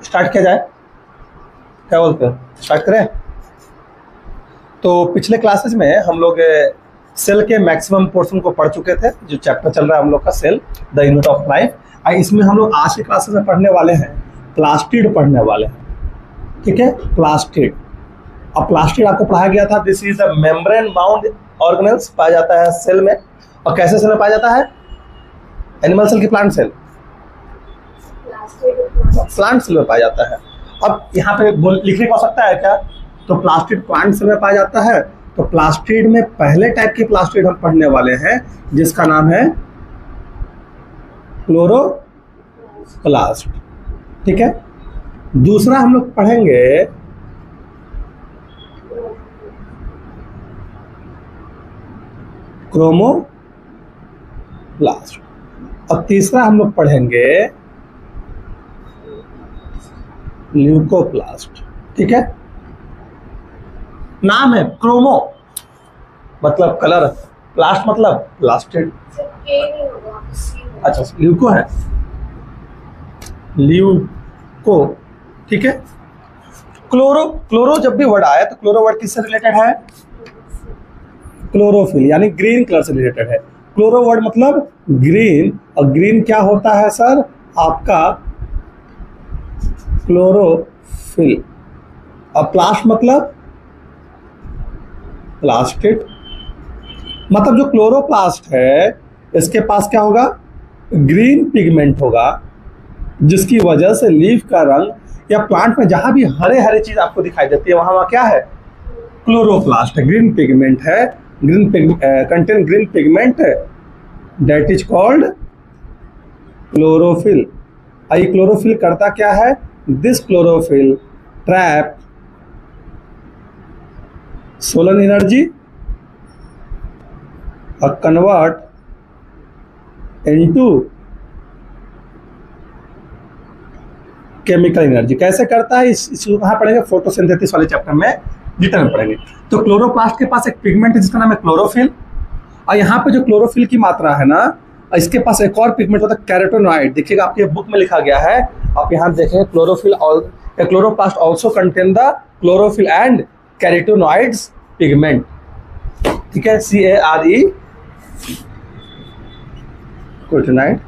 Start किया जाए, क्या बोलते हैं, स्टार्ट करें? तो पिछले क्लासेस में हम लोग सेल के मैक्सिमम पोर्शन को पढ़ चुके थे, जो चैप्टर चल रहा है हम लोग का cell the unit of life. इसमें हम लोग आज के क्लासेस में पढ़ने वाले हैं प्लास्टिड पढ़ने वाले हैं, ठीक है, प्लास्टिड। अब प्लास्टिड आपको पढ़ाया गया था, this is the membrane bound organelles, पाया जाता है सेल में। और कैसे सेल में पाया जाता है? एनिमल सेल की प्लांट सेल? प्लांट सेल में पाया जाता है। अब यहाँ पे लिखने को सकता है क्या? तो प्लास्टिड प्लांट सेल में पाया जाता है। तो प्लास्टिड में पहले टाइप की प्लास्टिड हम पढ़ने वाले हैं जिसका नाम है क्लोरोप्लास्ट, ठीक है। दूसरा हम लोग पढ़ेंगे क्रोमोप्लास्ट, और तीसरा हम लोग पढ़ेंगे ल्यूकोप्लास्ट, ठीक है। नाम है क्रोमो मतलब कलर, प्लास्ट मतलब प्लास्टिड। अच्छा, ल्यूको है, ल्यूको, ठीक है। क्लोरो जब भी वर्ड आया तो क्लोरो वर्ड किससे रिलेटेड है? क्लोरोफिल, यानी ग्रीन कलर से रिलेटेड है। क्लोरो वर्ड मतलब ग्रीन, और ग्रीन क्या होता है सर? आपका क्लोरोफिल। और प्लास्ट मतलब प्लास्टिड, मतलब जो क्लोरोप्लास्ट है इसके पास क्या होगा? ग्रीन पिगमेंट होगा, जिसकी वजह से लीफ का रंग या प्लांट में जहां भी हरे हरे चीज आपको दिखाई देती है वहां क्या है? क्लोरोप्लास्ट है, ग्रीन पिगमेंट है, contain green pigment that is called chlorophyll. ये क्लोरोफिल करता क्या है? This chlorophyll trap solar energy और कन्वर्ट इनटू केमिकल एनर्जी। कैसे करता है इसको कहाँ पढ़ेंगे? फोटोसिंथेसिस वाले चैप्टर में डिटेल में पढ़ेंगे। तो क्लोरोप्लास्ट के पास एक पिगमेंट है जिसका नाम है क्लोरोफिल, और यहाँ पे जो क्लोरोफिल की मात्रा है ना, इसके पास एक और पिगमेंट होता है कैरोटेनॉइड। देखिएगा आपके बुक में लिखा गया है, आप यहाँ देखें, chlorophyll chloroplast also contain the chlorophyll and carotenoids pigment, ठीक है, CARE कैरोटेनॉइड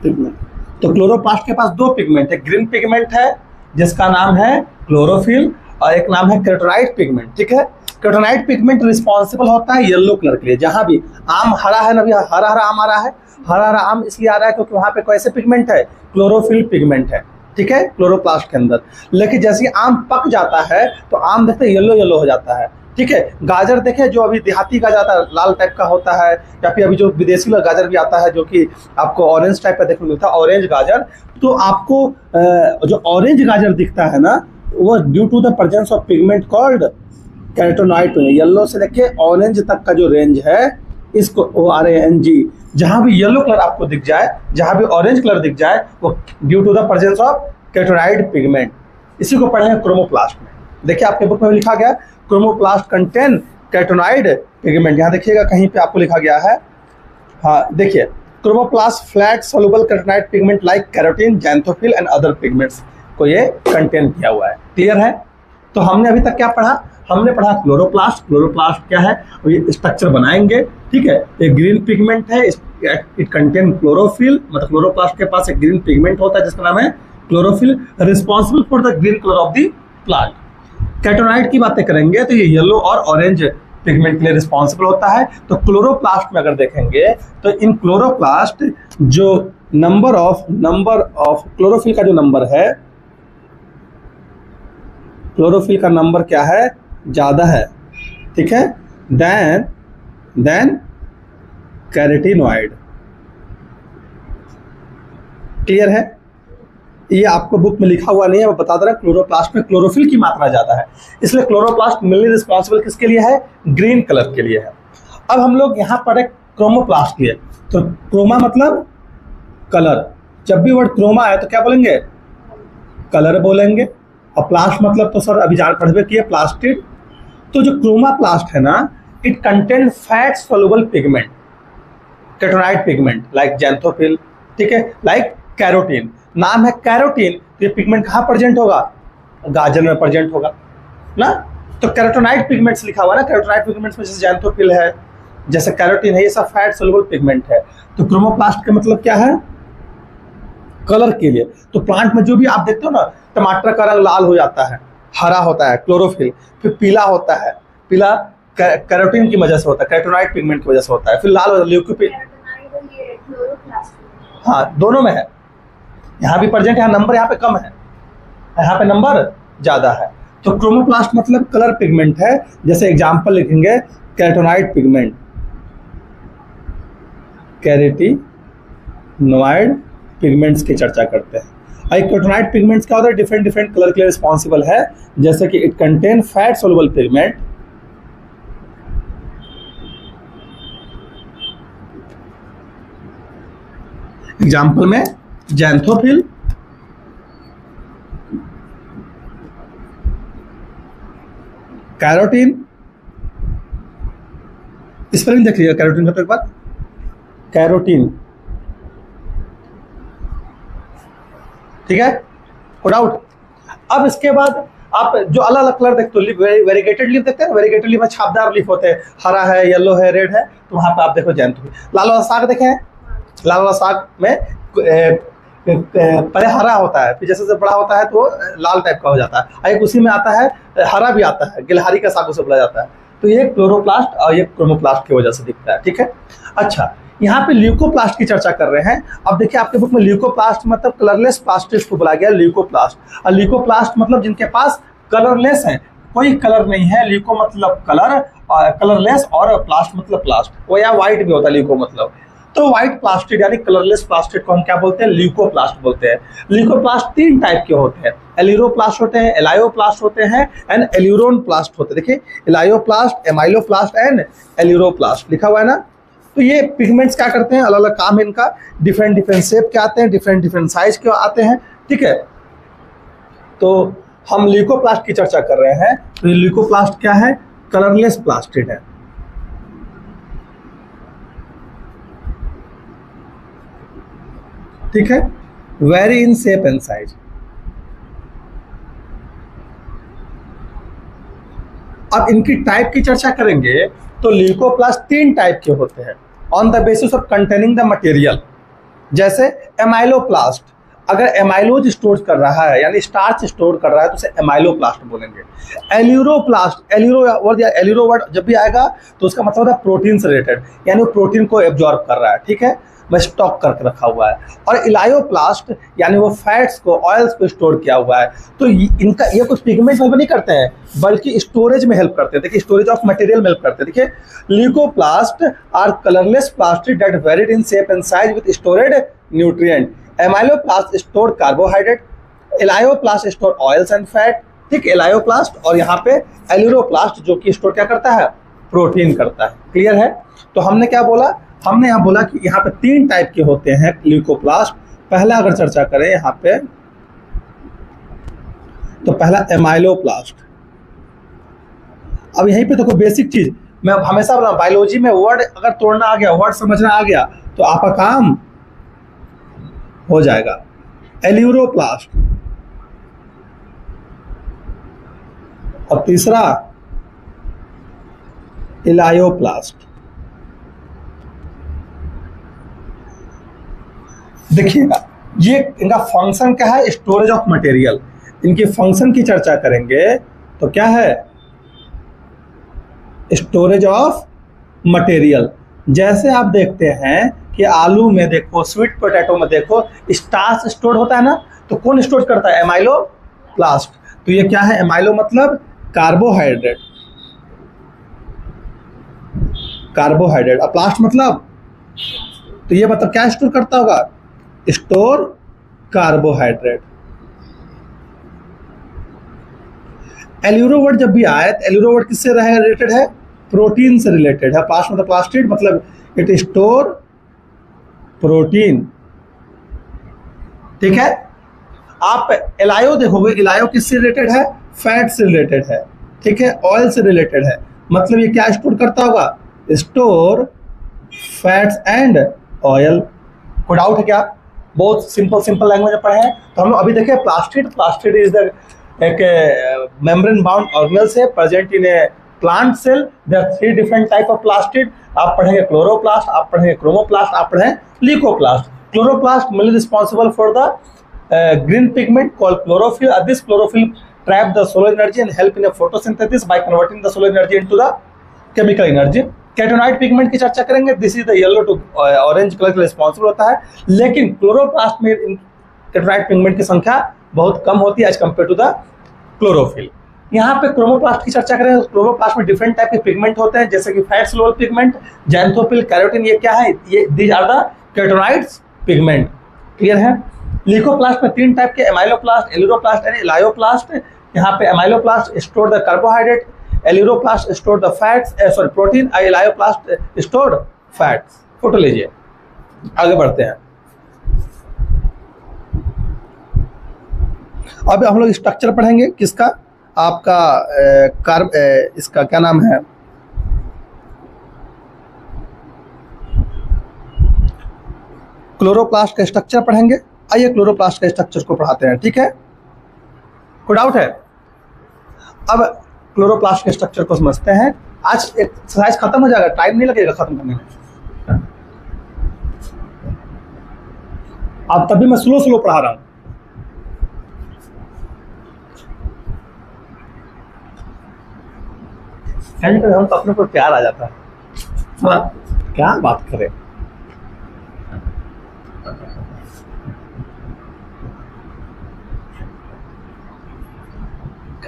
पिगमेंट। तो क्लोरोप्लास्ट के पास दो पिगमेंट है, ग्रीन पिगमेंट है जिसका नाम है क्लोरोफिल, और एक नाम है कैरोटेनॉइड पिगमेंट, ठीक है। कैरोटेनॉइड पिगमेंट रिस्पॉन्सिबल होता है येलो कलर के लिए। जहां भी आम हरा है ना, अभी हरा हरा आम आ रहा है, हरा हरा आम इसलिए आ रहा है क्योंकि वहां पे कैसे पिगमेंट है? क्लोरोफिल पिगमेंट है, ठीक है, क्लोरोप्लास्ट के अंदर। लेकिन जैसे ही आम पक जाता है तो आम देखते हैं येलो येलो हो जाता है, ठीक है। गाजर देखे, जो अभी देहाती गाजर आता है लाल टाइप का होता है, या फिर अभी जो विदेशी गाजर भी आता है जो कि आपको ऑरेंज टाइप का देखने को मिलता है, ऑरेंज गाजर। तो आपको जो ऑरेंज गाजर दिखता है ना, वो due to the presence of pigment called carotenoid. Yellow से लेके ऑरेंज तक का जो रेंज है इसको ORANG, जहां भी येलो कलर आपको दिख जाए, जहां भी ऑरेंज कलर दिख जाए, वो due to the presence of carotenoid pigment. इसी को पढ़ेंगे क्रोमोप्लास्ट में। देखिए आपके बुक में लिखा गया क्रोमोप्लास्ट कंटेन कैरोटेनॉइड पिगमेंट। यहाँ देखिएगा कहीं पे आपको लिखा गया है, हाँ देखिए, chromoplast flat soluble carotenoid pigment like carotene, xanthophyll and other pigments को ये कंटेन किया हुआ है। क्लियर है? तो हमने अभी तक क्या पढ़ा? हमने पढ़ा क्लोरोप्लास्ट। क्लोरोप्लास्ट क्या है? ये स्ट्रक्चर बनाएंगे, ठीक है। एक ग्रीन पिगमेंट है, इट कंटेन क्लोरोफिल, मतलब क्लोरोप्लास्ट के पास एक ग्रीन पिगमेंट होता है जिसका नाम है chlorophyll, responsible for the green colour of the plant. Carotenoid की बातें करेंगे तो ये येलो और ऑरेंज पिगमेंट के लिए रिस्पॉन्सिबल होता है। तो क्लोरोप्लास्ट में अगर देखेंगे तो इन क्लोरोप्लास्ट जो नंबर ऑफ क्लोरोफिल का जो नंबर है, क्लोरोफिल का नंबर क्या है? ज्यादा है, ठीक है, देन कैरोटेनॉइड। क्लियर है? ये आपको बुक में लिखा हुआ नहीं है, मैं बता दे रहा हूं, क्लोरोप्लास्ट में क्लोरोफिल की मात्रा ज्यादा है, इसलिए क्लोरोप्लास्ट मेनली रिस्पॉन्सिबल किसके लिए है? ग्रीन कलर के लिए है। अब हम लोग यहाँ पर क्रोमोप्लास्ट लिए, तो क्रोमा मतलब कलर। जब भी वर्ड क्रोमा है तो क्या बोलेंगे? कलर बोलेंगे। और प्लास्ट मतलब तो सर अभी जान पढ़वे किए प्लास्टिड। तो जो क्रोमाप्लास्ट है ना, it contain fat soluble pigment, carotenoid pigment like xanthophyll, ठीक है, लाइक कैरोटीन, नाम है कैरोटीन, तो ये पिगमेंट कहाँ प्रेजेंट होगा? गाजर में प्रेजेंट होगा ना। तो कैरोटीनॉइड पिगमेंट्स लिखा हुआ है ना, कैरोटीनॉइड पिगमेंट्स में जैसे ज़ैंथोफिल है, जैसे कैरोटीन है, ये सब फैट सोल्युबल पिगमेंट है। तो क्रोमोप्लास्ट का मतलब क्या है? कलर के लिए। तो प्लांट में जो भी आप देखते हो ना, टमाटर का रंग लाल हो जाता है, हरा होता है क्लोरोफिल, फिर पीला होता है, पीला कैरोटीन की वजह से होता है, कैरोटीनॉइड पिगमेंट की वजह से होता है, फिर लाल हो ल्यूकोपिन। हाँ, दोनों में है, यहाँ भी प्रेजेंट है, नंबर यहाँ पे कम है, यहाँ पे नंबर ज्यादा है। तो क्रोमोप्लास्ट मतलब कलर पिगमेंट है। जैसे एग्जांपल लिखेंगे कैरोटीनॉइड पिगमेंट, कैरोटीनॉइड पिगमेंट्स की चर्चा करते हैं। और कैरोटीनॉइड पिगमेंट्स क्या होता है? डिफरेंट डिफरेंट कलर के लिए रिस्पॉन्सिबल है, जैसे कि it contain fat soluble pigment, example में ज़ैंथोफिल, कैरोटीन, स्पेलिंग देख लीजिएगा कैरोटीन का तो एक बार, कैरोटीन, ठीक है, कोई डाउट? अब इसके बाद आप जो अलग अलग कलर देखते हो, वेरीगेटेड लीफ देखते हैं, वेरीगेटेड लीफ में छापदार लीफ होते हैं, हरा है, येलो है, रेड है, तो वहां पे आप देखो ज़ैंथोफिल। लाल वाला साग देखे हैं? लाल वाला साग में पहले हरा होता है, फिर जैसे जैसे बड़ा होता है तो लाल टाइप का हो जाता है, और एक उसी में आता है हरा भी आता है, गिलहरी का साग उसे बोला जाता है। तो ये क्लोरोप्लास्ट और ये क्रोमोप्लास्ट की वजह से दिखता है, ठीक है। अच्छा, यहाँ पे ल्यूकोप्लास्ट की चर्चा कर रहे हैं। अब देखिए आपके बुक में ल्यूकोप्लास्ट मतलब कलरलेस प्लास्टिड्स को बुलाया गया ल्यूकोप्लास्ट, और ल्यूकोप्लास्ट मतलब जिनके पास कलरलेस है, कोई कलर नहीं है। ल्यूको मतलब कलर, कलरलेस, और प्लास्ट मतलब प्लास्ट, वो या व्हाइट भी होता है ल्यूको मतलब। तो व्हाइट प्लास्टिड यानी कलरलेस प्लास्टिड को हम क्या बोलते हैं? ल्यूकोप्लास्ट बोलते हैं। ल्यूकोप्लास्ट 3 टाइप के होते हैं, एलिरोप्लास्ट होते हैं, एलायोप्लास्ट होते हैं, एंड एल्यूरोन प्लास्ट होते हैं। देखिए एलायोप्लास्ट, एमाइलोप्लास्ट एंड एल्यूरोप्लास्ट लिखा हुआ है ना। तो ये पिगमेंट्स क्या करते हैं? अलग अलग काम है इनका, डिफरेंट डिफरेंट शेप के आते हैं, डिफरेंट डिफरेंट साइज के आते हैं, ठीक है। तो हम ल्यूकोप्लास्ट की चर्चा कर रहे हैं। तो ल्यूकोप्लास्ट क्या है? कलरलेस प्लास्टिड है, ठीक है, very in shape and size. अब इनकी टाइप की चर्चा करेंगे तो ल्यूकोप्लास्ट 3 टाइप के होते हैं on the basis of containing the material. जैसे एमाइलोप्लास्ट, अगर एमाइलोज स्टोर कर रहा है यानी स्टार्च स्टोर कर रहा है तो उसे एमाइलोप्लास्ट बोलेंगे। एल्यूरोप्लास्ट, एल्यूरो वर्ड जब भी आएगा तो उसका मतलब होता है प्रोटीन से रिलेटेड, यानी वो प्रोटीन को एब्जॉर्ब कर रहा है, ठीक है, वह स्टॉक करके रखा हुआ है। और इलायोप्लास्ट यानी वो फैट्स को, ऑयल्स को स्टोर किया हुआ है। तो इनका ये कुछ पिगमेंट हेल्प नहीं करते हैं बल्कि स्टोरेज में हेल्प करते हैं। देखिए स्टोरेज ऑफ मटेरियल में हेल्प करते हैं। देखिए leucoplast are colourless plastid that varied in shape and size with stored nutrient. Amyloplast store carbohydrate, elaioplast store oils and fat, ठीक, इलायोप्लास्ट। और यहाँ पे एल्यूरोप्लास्ट जो कि स्टोर क्या करता है? प्रोटीन करता है। क्लियर है? तो हमने क्या बोला? हमने यहाँ बोला कि यहाँ पे 3 टाइप के होते हैं ल्यूकोप्लास्ट। पहला अगर चर्चा करें यहाँ पे तो पहला एमाइलोप्लास्ट। अब यहीं पे देखो बेसिक चीज मैं हमेशा बोला, बायोलॉजी में वर्ड अगर तोड़ना आ गया, वर्ड समझना आ गया तो आपका काम हो जाएगा। एल्यूरोप्लास्ट, और तीसरा इलायोप्लास्ट। देखिएगा ये इनका फंक्शन क्या है? Storage of material. इनके फंक्शन की चर्चा करेंगे तो क्या है? Storage of material. जैसे आप देखते हैं कि आलू में देखो, स्वीट पोटैटो में देखो स्टार्च स्टोर होता है ना, तो कौन स्टोर करता है? एमाइलोप्लास्ट। तो ये क्या है? एमाइलो मतलब कार्बोहाइड्रेट, कार्बोहाइड्रेट, और प्लास्ट मतलब, तो ये मतलब क्या स्टोर करता होगा? Store carbohydrate. एल्यूरो वर्ड जब भी आए तो एल्यूरो वर्ड किससे रिलेटेड है? प्रोटीन से रिलेटेड है। प्लास्ट मतलब प्लास्टिड, मतलब इट स्टोर प्रोटीन, ठीक है। आप एलायो देखोगे, एलायो किससे रिलेटेड है? फैट से रिलेटेड है, ठीक है, ऑयल से रिलेटेड है। मतलब ये क्या स्टोर करता होगा? Store fats and oil. कोई डाउट है क्या? बहुत सिंपल लैंग्वेज में पढ़े हैं। तो हम लोग अभी देखें प्लास्टिड इज द एक मेम्ब्रेन बाउंड ऑर्गेनेल्स है present in a plant cell. There are 3 different type of plastid. आप पढ़ेंगे क्लोरोप्लास्ट, आप पढ़ेंगे क्रोमोप्लास्ट, आप पढ़ें leucoplast. Chloroplast mainly responsible for the green pigment called chlorophyll. This chlorophyll trap the solar energy and help in a photosynthesis by converting the solar energy into the chemical energy. Carotenoid pigment की चर्चा करेंगे। This is the yellow to orange colour के responsible होता है, लेकिन chloroplast में कैटोनाइड pigment की संख्या बहुत कम होती है as compare to the chlorophyll. यहाँ पे क्रोमोप्लास्ट की चर्चा करें। क्रोमोप्लास्ट में डिफरेंट टाइप के पिगमेंट होते हैं, जैसे कि fat soluble pigment, xanthophyll, carotene. ये क्या है? ये these are the carotenoids pigment. Clear है? ल्यूकोप्लास्ट में 3 टाइप के, एमाइलोप्लास्ट, एलिरोप्लास्ट एंड इलायोप्लास्ट। यहाँ पे amyloplast store the carbohydrate, aleuroplast store the fats, sorry protein, elaioplast store fats. Photo लीजिए, आगे बढ़ते हैं। अब हम लोग स्ट्रक्चर पढ़ेंगे किसका? आपका इसका क्या नाम है? क्लोरोप्लास्ट का स्ट्रक्चर पढ़ेंगे। आइए क्लोरोप्लास्ट के स्ट्रक्चर को पढ़ाते हैं, ठीक है? कोई डाउट है? अब क्लोरोप्लास्ट के स्ट्रक्चर को समझते हैं। आज एक्सरसाइज खत्म हो जाएगा, टाइम नहीं लगेगा खत्म करने में। अब तभी मैं स्लो पढ़ा रहा हूं। कभी हम तो अपने को प्यार आ जाता है, क्या बात करें।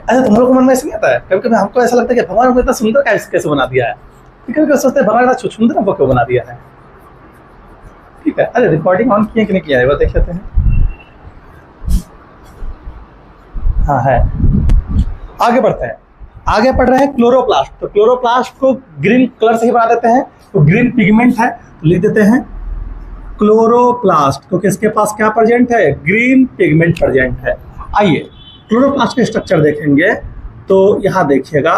ऐसा तुम लोग को मन में ऐसे नहीं आता है? कभी कभी हमको ऐसा लगता है कि भगवान को इतना सुंदर कैसे बना दिया है। कभी कभी सोचते हैं भगवान इतना सुंदर हमको क्यों बना दिया है। ठीक है, अरे रिकॉर्डिंग ऑन किए कि नहीं किया है वो देख लेते हैं। हाँ है। आगे बढ़ते हैं। आगे पढ़ रहे हैं क्लोरोप्लास्ट। तो क्लोरोप्लास्ट को ग्रीन कलर से ही बना देते हैं, तो ग्रीन पिगमेंट है तो लिख देते हैं क्लोरोप्लास्ट, क्योंकि इसके पास क्या प्रेजेंट है? ग्रीन पिगमेंट प्रेजेंट है। आइए क्लोरोप्लास्ट के स्ट्रक्चर देखेंगे। तो यहां देखिएगा,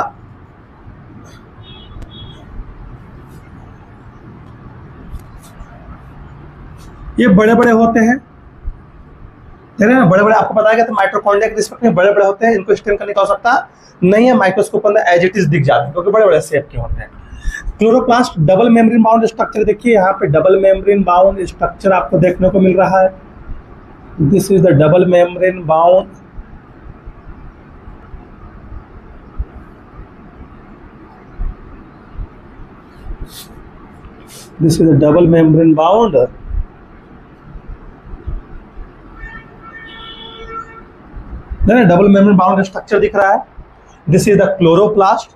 ये बड़े बड़े होते हैं, देख रहे हैं ना? बड़े बड़े आपको बताया गया था माइटोकॉन्ड्रिया के रिस्पेक्ट में बड़े बड़े होते हैं। इनको स्टेन करने की आवश्यकता नहीं है, माइक्रोस्कोप अंदर एज इट इज दिख जाते हैं क्योंकि बड़े बड़े शेप के होते हैं। Chloroplast double membrane bound structure देखिए, यहाँ पे डबल मेम्ब्रेन बाउंड स्ट्रक्चर आपको देखने को मिल रहा है। This is the double membrane bound. This is a double membrane bound. Double membrane bound structure दिख रहा है। This is the chloroplast.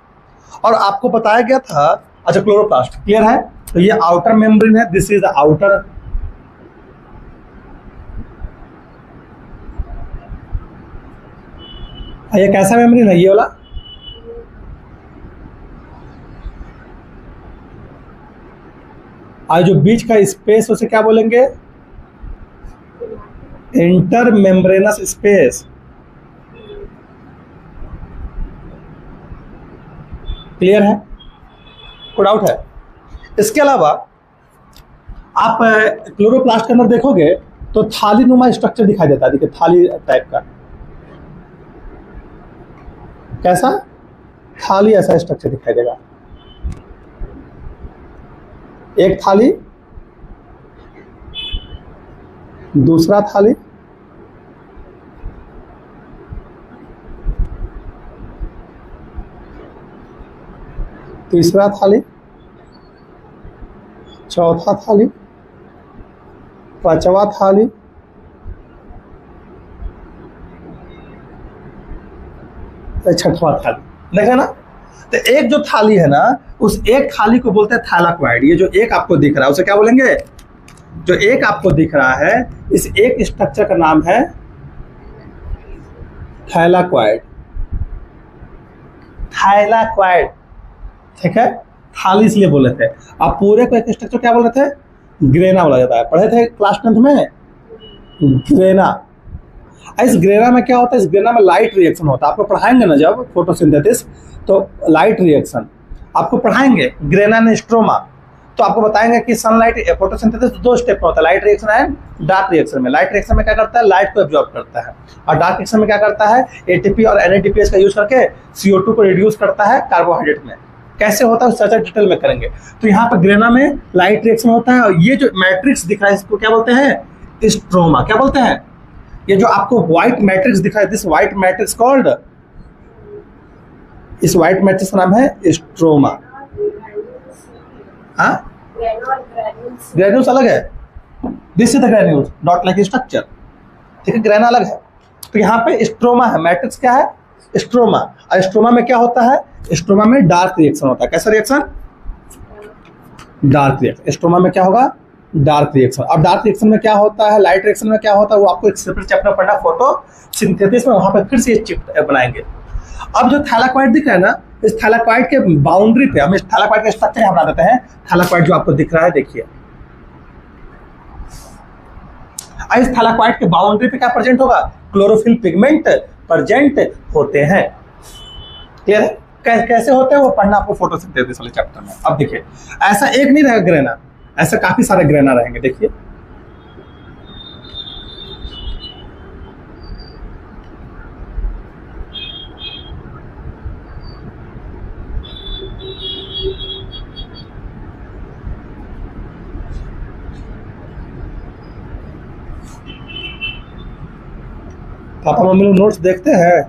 और आपको बताया गया था, अच्छा क्लोरोप्लास्ट क्लियर है? तो ये आउटर मेम्ब्रेन है, दिस इज द आउटर। ये कैसा मेम्ब्रेन है? ये वाला। और जो बीच का स्पेस उसे क्या बोलेंगे? Inter membranes space. क्लियर है? कोई डाउट है? इसके अलावा आप क्लोरोप्लास्ट के अंदर देखोगे तो थाली नुमा स्ट्रक्चर दिखाई देता है। देखिए थाली टाइप का, कैसा? थाली ऐसा स्ट्रक्चर दिखाई देगा। एक थाली, दूसरा थाली, तीसरा थाली, चौथा थाली, पांचवा थाली, छठवां थाली। देखे ना? तो एक जो थाली है ना, उस एक थाली को बोलते हैं थैलाक्वाइड। ये जो एक आपको दिख रहा है उसे क्या बोलेंगे? जो एक आपको दिख रहा है, इस एक स्ट्रक्चर का नाम है थैलाक्वाइड। थैलाक्वाइड, ठीक है? थाली इसलिए बोले थे। आप पूरे को एक स्ट्रक्चर क्या बोल रहे थे? ग्रेना बोला जाता है। पढ़े थे क्लास 10th में ग्रेना। इस ग्रेना में क्या होता है? इस ग्रेना में लाइट रिएक्शन होता है। आपको पढ़ाएंगे ना जब फोटोसिंथेसिस, तो लाइट रिएक्शन आपको पढ़ाएंगे। ग्रेना ने स्ट्रोमा, तो आपको बताएंगे कि सनलाइट फोटोसिंथेसिस दो स्टेप में होता है, light reaction and dark reaction में। लाइट रिएक्शन में क्या करता है, लाइट को एब्जॉर्ब करता है, और डार्क रिएक्शन में क्या करता है, एटीपी और एनएडीपीएस का यूज करके CO2 को रिड्यूस करता है कार्बोहाइड्रेट में। कैसे होता है उस चर्चा डिटेल में करेंगे। तो यहाँ पर ग्रेना में लाइट रिएक्शन होता है, और ये जो मैट्रिक्स दिख रहा है इसको क्या बोलते हैं, स्ट्रोमा। क्या बोलते हैं, ये जो आपको व्हाइट मैट्रिक्स दिख रहा है, दिस व्हाइट मैट्रिक्स कॉल्ड, इस व्हाइट मैट्रिक्स का नाम है स्ट्रोमा। हाँ, ग्रेन्यूल्स अलग है, this is the granules not like structure, ठीक है, ग्रेना अलग है। तो यहाँ पे स्ट्रोमा है, मैट्रिक्स क्या है, स्ट्रोमा। और स्ट्रोमा में क्या होता है, स्ट्रोमा में डार्क रिएक्शन होता है। कैसा रिएक्शन, डार्क रिएक्शन। स्ट्रोमा में क्या होगा, डार्क रिएक्शन। अब डार्क रिएक्शन में क्या होता है, लाइट रिएक्शन में क्या होता है, वो आपको एक सेपरेट चैप्टर पढ़ना फोटोसिंथेसिस में, वहां पर फिर से ये चैप्टर बनाएंगे। अब जो थैलाकोइड दिख रहा है ना, इस थैलाकोइड के बाउंड्री पे हम इस थैलाकोइड का स्ट्रक्चर यहाँ बना देते हैं। थैलाकोइड जो आपको दिख रहा है, देखिए इस थैलाकोइड के बाउंड्री पे क्या प्रेजेंट होगा, क्लोरोफिल पिगमेंट प्रेजेंट होते हैं। क्लियर है, कैसे होते हैं वो पढ़ना आपको फोटोसिंथेसिस वाले चैप्टर में। अब देखिए, ऐसा एक नहीं रहेगा ग्रेना, ऐसे काफी सारे ग्रेना रहेंगे। देखिए पापा मम्मी लोग नोट्स देखते हैं,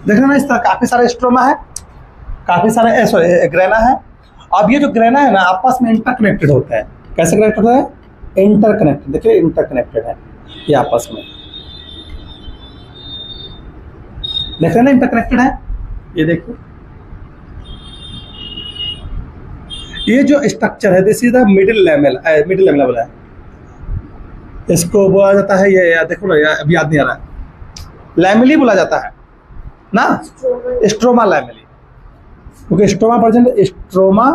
देखना ना, इस तरह काफी सारे स्ट्रोमा है, काफी सारे सॉरी ग्रेना है। अब ये जो ग्रेना है ना आपस में इंटरकनेक्टेड होता है। कैसे कनेक्ट होता है, इंटरकनेक्टेड। देखिए इंटरकनेक्टेड है ये आपस में, देख रहे ना, इंटरकनेक्टेड है। ये देखिए, ये जो स्ट्रक्चर है this is the middle level है, इसको बोला जाता है, ये देखो ना, अभी याद नहीं आ रहा है, लैमेली बोला जाता है ना, स्ट्रोमा लैमेली, क्योंकि stroma present, stroma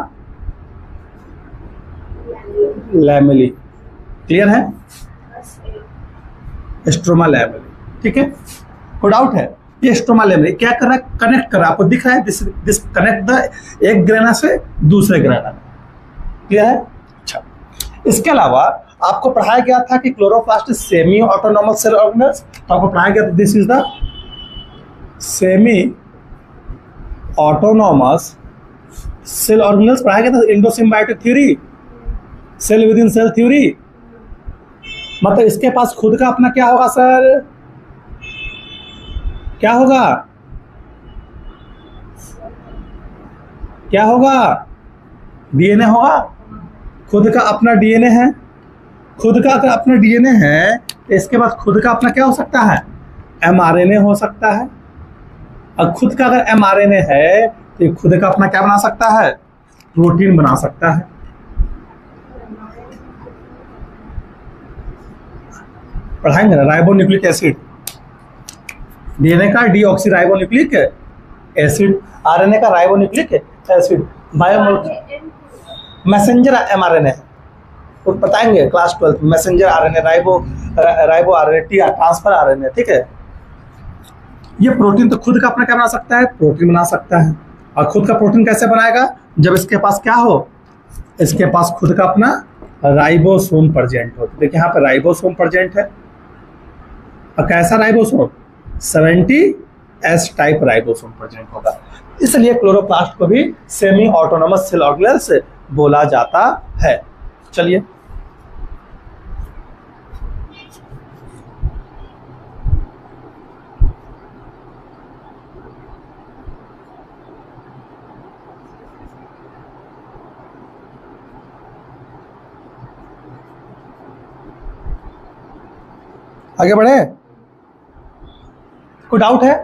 lamellae. Clear है, स्ट्रोमा लैमेली, ठीक है। कोई डाउट है, ये स्ट्रोमा लैमेली क्या कर रहा है, कनेक्ट कर रहा है, आपको दिख रहा है, दिस कनेक्ट द एक ग्रेना से दूसरे ग्रेना में। क्लियर है। अच्छा, इसके अलावा आपको पढ़ाया गया था कि chloroplast semi autonomous cell organelles, तो आपको पढ़ाया गया था this is the semi autonomous cell organelles, पढ़ाया गया था endosymbiotic theory, cell within cell theory. मतलब इसके पास खुद का अपना क्या होगा सर, क्या होगा, क्या होगा, डीएनए होगा, खुद का अपना डीएनए है, खुद का अगर अपना डीएनए है तो इसके बाद खुद का अपना क्या हो सकता है, एमआरएनए हो सकता है। और खुद का अगर एमआरएनए है तो खुद का अपना क्या बना सकता है, प्रोटीन बना सकता है। पढ़ाएंगे ना, राइबोन्यूक्लिक एसिड, डीएनए का डीऑक्सीराइबोन्यूक्लिक एसिड, आरएनए का ribonucleic acid, biomolecular messenger mRNA, तो बताएंगे class 12 messenger RNA, ribo RNA, TR transfer RNA, ठीक है। ये प्रोटीन तो खुद का अपना क्या बना सकता है, प्रोटीन बना सकता है। और खुद का प्रोटीन कैसे बनाएगा, जब इसके पास क्या हो, इसके पास खुद का अपना राइबोसोम प्रेजेंट हो। देखिए यहाँ पर राइबोसोम प्रेजेंट है, और कैसा ribosome, 70S type ribosome present होगा। इसलिए क्लोरोप्लास्ट को भी सेमी ऑटोनॉमस सेल ऑर्गेनेल्स बोला जाता है। चलिए आगे बढ़े, कोई डाउट है।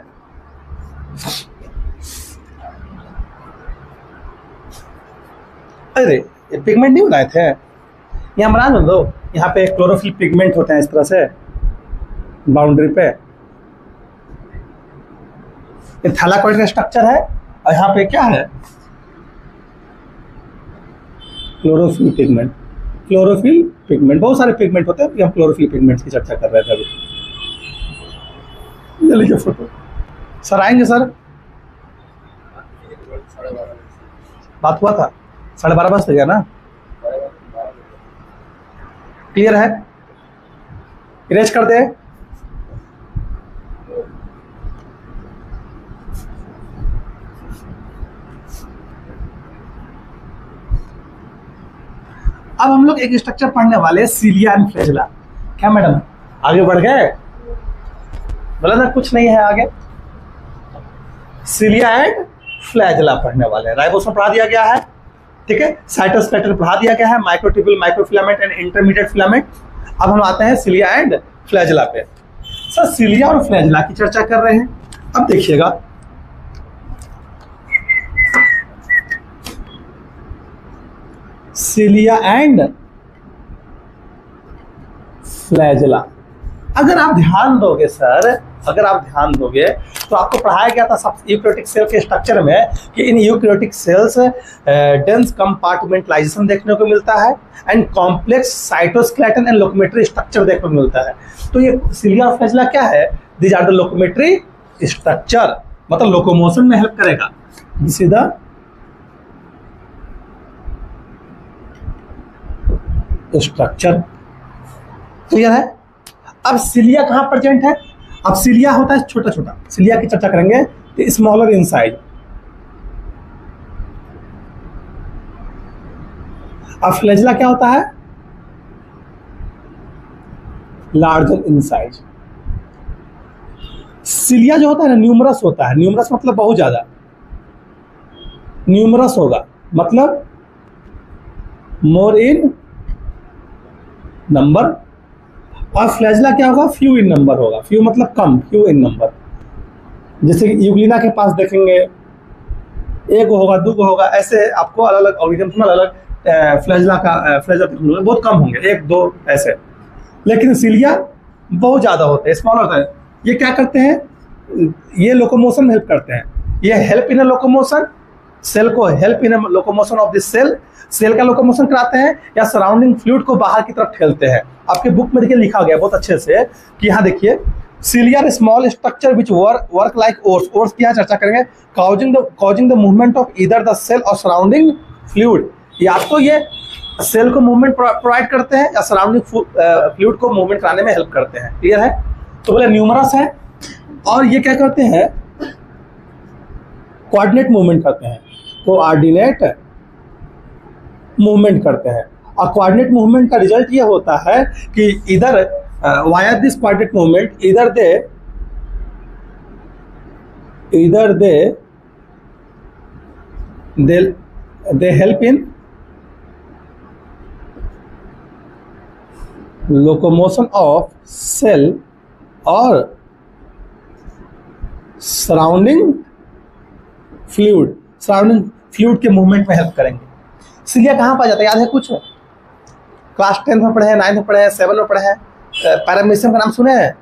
अरे ये पिगमेंट नहीं बनाए थे, यहाँ बना दो, यहाँ पे क्लोरोफिल पिगमेंट होते हैं इस तरह से बाउंड्री पे, ये थैलाकोइड का स्ट्रक्चर है, और यहाँ पे क्या है, क्लोरोफिल पिगमेंट। क्लोरोफिल पिगमेंट, बहुत सारे पिगमेंट होते हैं, हम क्लोरोफिल पिगमेंट्स की चर्चा कर रहे थे अभी। ये लीजिए फोटो, सर आएंगे सर, बात हुआ था 12:30 बजे गया ना, क्लियर है, इरेज कर दे। अब हम लोग एक स्ट्रक्चर पढ़ने वाले सिलिया एंड फ्लैजेला। क्या मैडम आगे बढ़ गए? बोला ना कुछ नहीं है आगे। सिलिया एंड फ्लैजेला पढ़ने वाले हैं। राइबोसोम पढ़ा दिया गया है, ठीक है, साइटोस्केलेटन पढ़ा दिया गया है, microtubule, microfilament and intermediate filament. अब हम आते हैं सिलिया एंड फ्लैजेला पे। सर सिलिया और फ्लैजेला की चर्चा कर रहे हैं। अब देखिएगा, सिलिया एंड फ्लैजेला, अगर आप ध्यान दोगे सर, अगर आप ध्यान दोगे तो आपको पढ़ाया गया था सब यूकैरियोटिक सेल के स्ट्रक्चर में कि इन यूकैरियोटिक सेल्स डेंस कंपार्टमेंटलाइजेशन देखने को मिलता है and complex cytoskeleton and locomotory structure देखने को मिलता है। तो ये सिलिया और फ्लैजेला क्या है? दीज आर द लोकोमेट्री स्ट्रक्चर, मतलब लोकोमोशन में हेल्प करेगा। This is the structure, clear है। अब सिलिया कहां प्रेजेंट है? अब सिलिया होता है छोटा छोटा, सिलिया की चर्चा करेंगे तो स्मॉलर इन साइज। अब फ्लैजेला क्या होता है? Larger in size. सिलिया जो होता है ना न्यूमरस होता है, न्यूमरस मतलब बहुत ज्यादा, न्यूमरस होगा मतलब मोर इन नंबर। और फ्लैजेला क्या होगा? फ्यू इन नंबर होगा, फ्यू मतलब कम, फ्यू इन नंबर। जैसे कि यूग्लिना के पास देखेंगे एक होगा, दो होगा, ऐसे आपको अलग अलग ऑर्गेनिज्म में अलग फ्लैजेला का फ्लैजेला बहुत कम होंगे, एक दो ऐसे। लेकिन सिलिया बहुत ज़्यादा होते हैं, स्मॉल होता है। ये क्या करते हैं? ये लोकोमोशन में हेल्प करते हैं। ये हेल्प इन लोकोमोशन, सेल को help in locomotion of this cell, cell का लोकोमोशन कराते हैं या सराउंडिंग फ्लूइड को बाहर की तरफ ठेलते हैं। आपके बुक में देखिए लिखा गया बहुत अच्छे से कि यहाँ देखिए, cilia small structure which work like oars. Oars की यहाँ चर्चा करेंगे। Causing the movement of either the cell और सराउंडिंग फ्लूइड। या तो ये सेल को मूवमेंट प्रोवाइड करते हैं या सराउंडिंग फ्लूइड को मूवमेंट कराने में हेल्प करते हैं, क्लियर है। तो बोले न्यूमरस है और ये क्या करते हैं? कोऑर्डिनेट मूवमेंट करते हैं, कोऑर्डिनेट मूवमेंट करते हैं। और कोऑर्डिनेट मूवमेंट का रिजल्ट ये होता है कि इधर वाया दिस कोऑर्डिनेट मूवमेंट इधर they help in locomotion of cell और सराउंडिंग फ्लूइड के मूवमेंट में हेल्प करेंगे। सिलिया कहाँ पाया जाता है? याद है कुछ? क्लास 10 में पढ़े हैं, 9 में पढ़े हैं, 7 में पढ़े हैं। पैरामीशियम का नाम सुने हैं?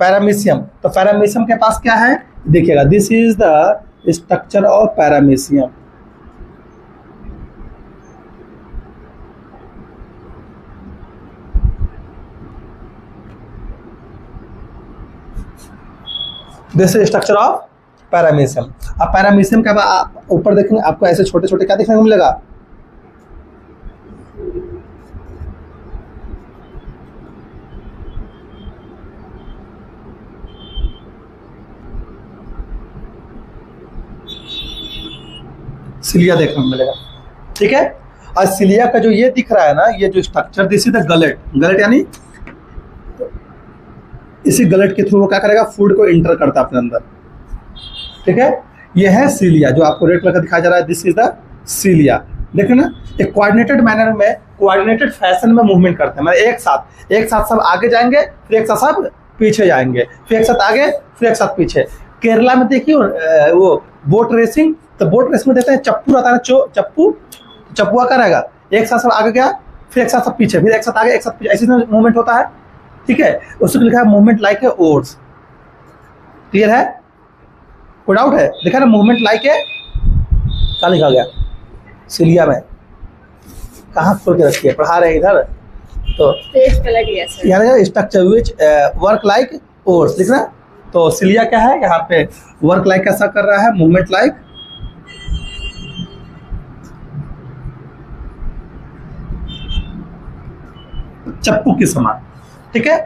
पैरामीशियम। तो पैरामीशियम के पास क्या है? देखिएगा, this is the structure of paramecium. This is structure of paramecium. अब पैरामीशियम का ऊपर देखेंगे आपको ऐसे छोटे छोटे क्या देखने को मिलेगा? सिलिया देखने को मिलेगा, ठीक है। और सिलिया का जो ये दिख रहा है ना, ये जो structure, this is the gullet. Gullet यानी इसी गलेट के थ्रू वो क्या करेगा? फूड को इंटर करता है अपने अंदर, ठीक है। ये है सिलिया जो आपको रेड कलर का दिखाया जा रहा है, दिस इज द सिलिया। देखो ना, एक कोऑर्डिनेटेड मैनर में, कोऑर्डिनेटेड फैशन में मूवमेंट करते हैं, मतलब एक साथ सब आगे जाएंगे, फिर एक साथ सब पीछे जाएंगे, फिर एक साथ आगे, फिर एक साथ पीछे। केरला में देखिए वो बोट रेसिंग, तो बोट रेस में देखते हैं चप्पू रहता है, चप्पुआ का रहेगा, एक साथ सब आगे गया, फिर एक साथ सब पीछे, फिर एक साथ आगे, एक साथ पीछे, ऐसी मूवमेंट होता है, ठीक है। उसको लिखा है movement like a ores, clear है? कोई डाउट है? देखा ना, मूवमेंट लाइक ए, क्या लिखा गया सिलिया में? कहाँ खोल के रखी है? पढ़ा रहे हैं इधर तो। यानी structure which work like ores लिखना। तो सिलिया क्या है, यहाँ पे वर्क लाइक कैसा कर रहा है, मूवमेंट लाइक चप्पू के समान, ठीक है।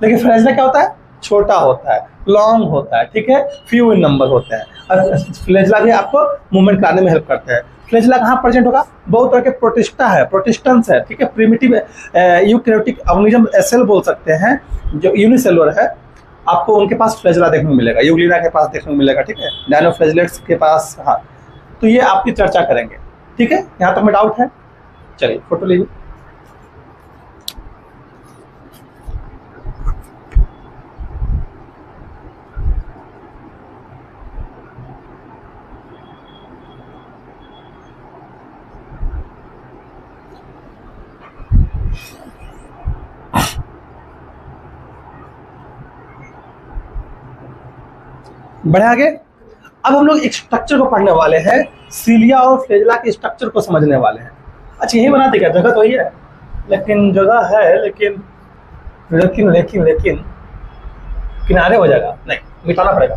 लेकिन फ्लैजला क्या होता है, छोटा होता है, लॉन्ग होता है, ठीक है, फ्यू इन नंबर होता है। और फ्लैजला भी आपको मूवमेंट कराने में हेल्प करता है। फ्लैजला कहाँ प्रेजेंट होगा, बहुत तरह के प्रोटिस्टा है, प्रोटिस्टेंस है, ठीक है, प्रिमिटिव यूकैरियोटिक ऑर्गेनिज्म सेल बोल सकते हैं जो यूनिसेलुलर है, आपको उनके पास फ्लैजला देखने को मिलेगा, यूग्लिना के पास देखने को मिलेगा, ठीक है, डायनोफ्लैजलेट्स के पास। हाँ, तो ये आपकी चर्चा करेंगे, ठीक है। यहाँ तक में डाउट है, चलिए फोटो लीजिए। बढ़े आगे। अब हम लोग एक स्ट्रक्चर को पढ़ने वाले हैं, सीलिया और फ्लैजला के स्ट्रक्चर को समझने वाले हैं। अच्छा, यही बना देगा, जगह तो वही है, लेकिन जगह है, लेकिन लेकिन लेकिन लेकिन किनारे हो जाएगा, नहीं मिटाना पड़ेगा,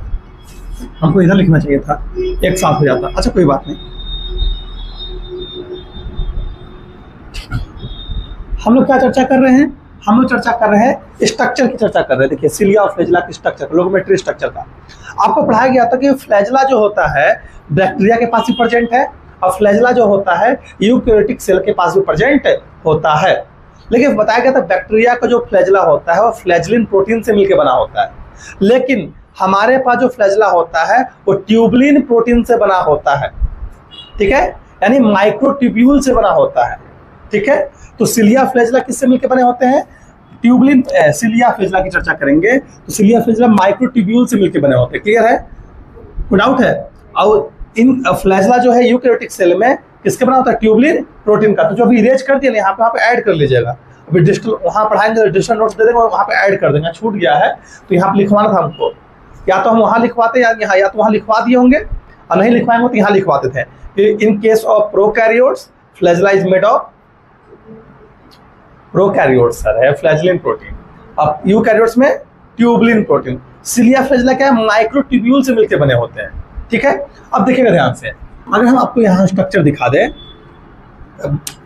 हमको इधर लिखना चाहिए था, एक साथ हो जाता। अच्छा कोई बात नहीं, हम लोग क्या चर्चा कर रहे हैं, हम लोग चर्चा कर रहे हैं स्ट्रक्चर की चर्चा कर रहे हैं। देखिए सिलिया और फ्लैजला की स्ट्रक्चर, लोगोमेट्री स्ट्रक्चर का आपको पढ़ाया गया था कि फ्लैजला जो होता है बैक्टीरिया के पास भी प्रेजेंट है, और फ्लैजला जो होता है यूकैरियोटिक सेल के पास भी प्रेजेंट होता है। लेकिन बताया गया था बैक्टीरिया का जो फ्लैजला होता है वो फ्लैजलिन प्रोटीन से मिलकर बना होता है, लेकिन हमारे पास जो फ्लैजला होता है वो ट्यूबलिन प्रोटीन से बना होता है, ठीक है, यानी माइक्रोट्यूब्यूल से बना होता है, ठीक है। तो सिलिया फ्लैजला किससे मिलकर बने होते हैं, ट्यूबलिन। सिलिया फ्लैजला की चर्चा करेंगे तो सिलिया फ्लैजला माइक्रोट्यूब्यूल से मिलकर बने होते हैं, क्लियर है, कोई डाउट है। और इन फ्लैजला जो है यूकैरियोटिक सेल में किसके बना होता है, ट्यूबलिन प्रोटीन का। तो जो अभी इरेज कर दिया यहाँ पे ऐड कर लीजिएगा, अभी डिजिटल वहाँ पढ़ाएंगे, डिजिटल नोट्स दे देंगे, वहाँ पे ऐड कर देंगे, छूट गया है तो यहाँ पे लिखवाना था हमको, या तो हम वहाँ लिखवाते या यहाँ, या तो वहाँ लिखवा दिए होंगे, और नहीं लिखवाएंगे तो यहाँ लिखवाते थे। In case of prokaryotes flagella is made of prokaryotes sir है फ्लैजलिन प्रोटीन, अब यूकैरियोट्स में ट्यूबलिन प्रोटीन। सिलिया फ्लैजला क्या है, माइक्रोट्यूब्यूल से मिलकर बने होते हैं, ठीक है। अब देखिएगा ध्यान से, अगर हम आपको यहाँ स्ट्रक्चर दिखा दें,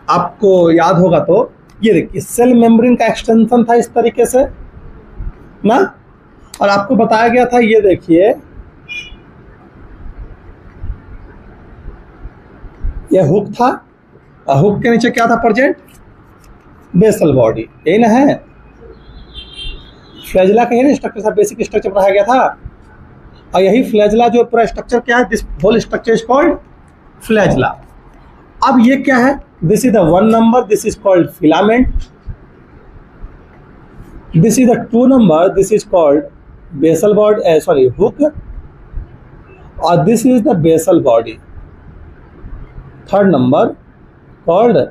आपको याद होगा तो ये देखिए सेल मेम्ब्रेन का एक्सटेंशन था इस तरीके से ना, और आपको बताया गया था, ये देखिए ये हुक था, और हुक के नीचे क्या था प्रेजेंट, बेसल बॉडी, यही ना है फ्लैजला का, ही स्ट्रक्चर था, बेसिक स्ट्रक्चर पढ़ाया गया था। और यही फ्लैजला जो पूरा स्ट्रक्चर क्या है, this whole structure is called flagella. अब ये क्या है, this is the 1 number, this is called filament, this is the 2 number, this is called basal body, sorry hook, और this is the basal body, 3rd number called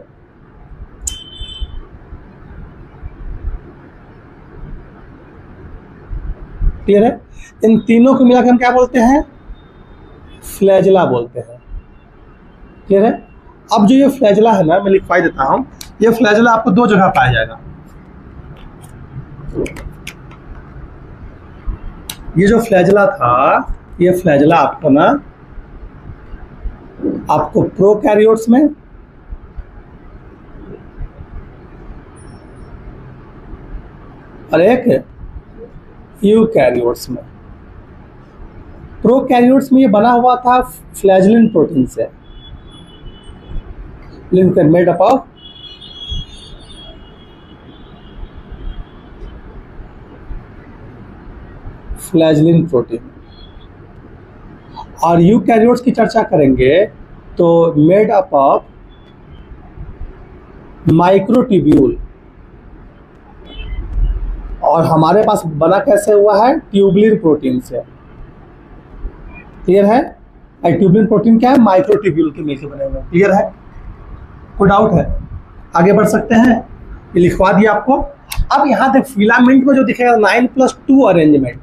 clear है। इन तीनों को मिलाकर हम क्या बोलते हैं, फ्लैजला बोलते हैं, क्लियर है। अब जो ये फ्लैजला है ना, मैं लिखवा देता हूं, ये फ्लैजला आपको 2 जगह पाया जाएगा। ये जो फ्लैजला था, ये फ्लैजला आपको ना, आपको प्रोकैरियोट्स में और एक यूकैरियोट्स में। प्रोकैरियोट्स में ये बना हुआ था फ्लैजलिन प्रोटीन से, मेड अप ऑफ फ्लैजलिन प्रोटीन। और यूकैरियोट्स की चर्चा करेंगे तो मेड अप ऑफ माइक्रोट्यूब्यूल, और हमारे पास बना कैसे हुआ है, ट्यूबलिन प्रोटीन से, क्लियर है। ट्यूबलिन प्रोटीन क्या है, माइक्रोट्यूब्यूल के मिलकर बने हुए, क्लियर है, कोई डाउट है, आगे बढ़ सकते हैं, ये लिखवा दिया आपको। अब यहाँ देख फिलामेंट में जो दिखेगा 9+2 अरेंजमेंट,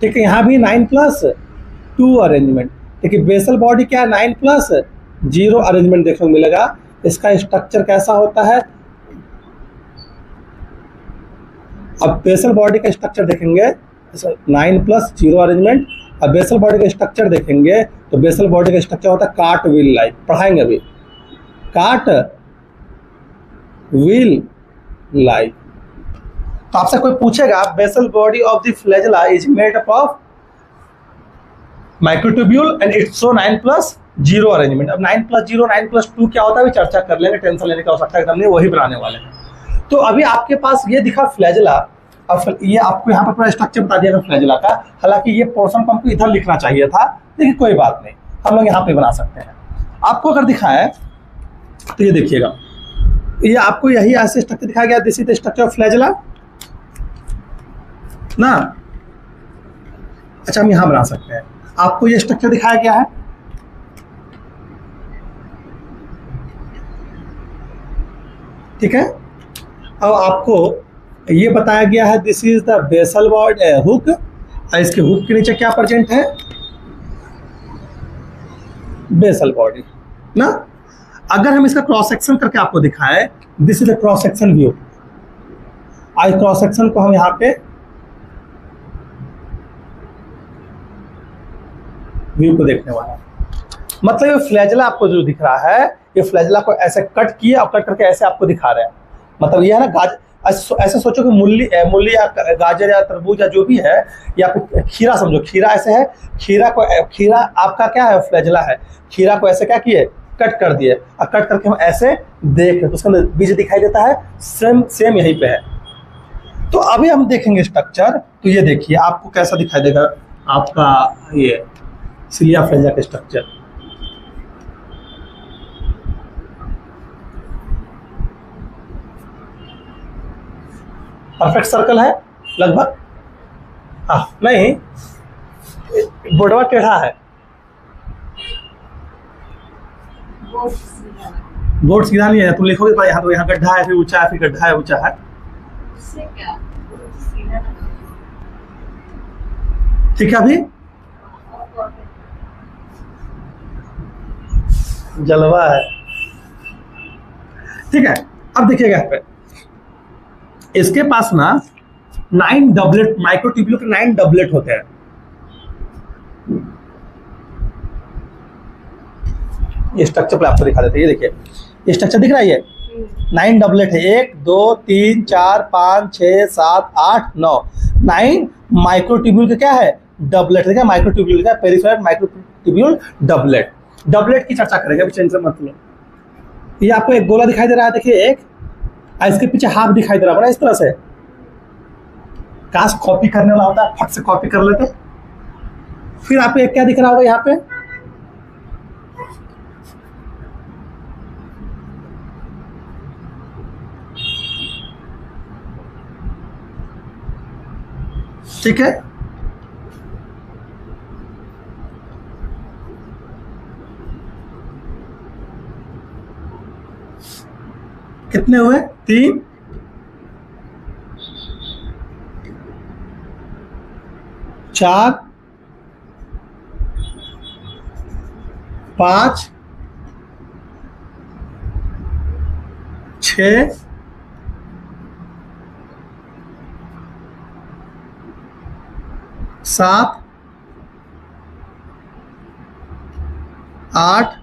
ठीक है, यहाँ भी 9+2 अरेंजमेंट, देखिए बेसल बॉडी क्या है, 9+0 अरेंजमेंट देखने को मिलेगा। इसका स्ट्रक्चर कैसा होता है, अब बेसल बॉडी का स्ट्रक्चर देखेंगे 9 प्लस 0 अरेंजमेंट। अब बेसल बॉडी का स्ट्रक्चर देखेंगे तो बेसल बॉडी का स्ट्रक्चर होता है कार्ट व्हील लाइक, पढ़ाएंगे अभी, कार्ट व्हील लाइक। तो आपसे कोई पूछेगा basal body of the flagella is made up of microtubule and it's so 9 plus 0 arrangement. अब 9 प्लस 0 9 प्लस 2 क्या होता है, चर्चा कर लेंगे, टेंशन लेने की आवश्यकता एकदम नहीं, वही बनाने वाले हैं। तो अभी आपके पास ये दिखा फ्लैजेला, अब ये आपको यहाँ पर पूरा स्ट्रक्चर बता दिया फ्लैजेला का। हालांकि ये पोर्शन को हमको इधर लिखना चाहिए था, लेकिन कोई बात नहीं, हम लोग यहाँ पे बना सकते हैं। आपको अगर दिखाएं तो ये देखिएगा, ये आपको यही ऐसे स्ट्रक्चर दिखाया गया, this is the structure of flagella ना। अच्छा, हम यहाँ बना सकते हैं, आपको ये स्ट्रक्चर दिखाया गया है, ठीक है। अब आपको ये बताया गया है this is the basal body hook, और इसके हुक के नीचे क्या प्रेजेंट है, बेसल बॉडी ना। अगर हम इसका क्रॉस सेक्शन करके आपको दिखाएं, this is the cross section view. आज क्रॉस सेक्शन को हम यहाँ पे व्यू को देखने वाला है। मतलब ये फ्लैजेला आपको जो दिख रहा है, ये फ्लैजेला को ऐसे कट किए और कट करके ऐसे आपको दिखा रहे हैं। मतलब ये है ना, ऐसे सोचो कि मूली या गाजर या तरबूज या जो भी है, या फिर खीरा समझो, खीरा ऐसे है, खीरा आपका क्या है, फ्लैजेला है। खीरा को ऐसे क्या किए, कट कर दिए, और कट करके हम ऐसे देख रहे तो उसके अंदर बीज दिखाई देता है, सेम यहीं पे है। तो अभी हम देखेंगे स्ट्रक्चर, तो ये देखिए आपको कैसा दिखाई देगा आपका ये सिलिया फ्लैजेला का स्ट्रक्चर। परफेक्ट सर्कल है लगभग, हाँ नहीं, बोर्डवा टेढ़ा है, बोर्ड सीधा नहीं है। तुम लिखोगे भाई यहाँ, तो यहाँ गड्ढा है, फिर ऊंचा है, फिर गड्ढा है, ऊंचा है, ठीक है। अभी जलवा है, ठीक है। अब देखिएगा यहाँ पे, इसके पास ना 9 डबलेट, माइक्रोट्यूब्यूल के 9 डबलेट होते हैं। ये स्ट्रक्चर पर आपको दिखा देते हैं, ये देखिए, ये स्ट्रक्चर दिख रहा है, ये 9 डबलेट है, 1 2 3 4 5 6 7 8 9, 9 माइक्रोट्यूब्यूल के क्या है, डबलेट। देखिए माइक्रोट्यूब्यूल का पेरिफेरल माइक्रोट्यूब्यूल डबलेट। डबलेट की चर्चा करेंगे अभी, टेंशन मत लो। ये आपको एक गोला दिखाई दे रहा है, देखिए एक, इसके पीछे हाफ दिखाई दे रहा है इस तरह से। काश कॉपी करने वाला होता है, फट से कॉपी कर लेते। फिर आपको एक क्या दिख रहा होगा यहाँ पे, ठीक है। कितने हुए, 3 4 5 6 7 8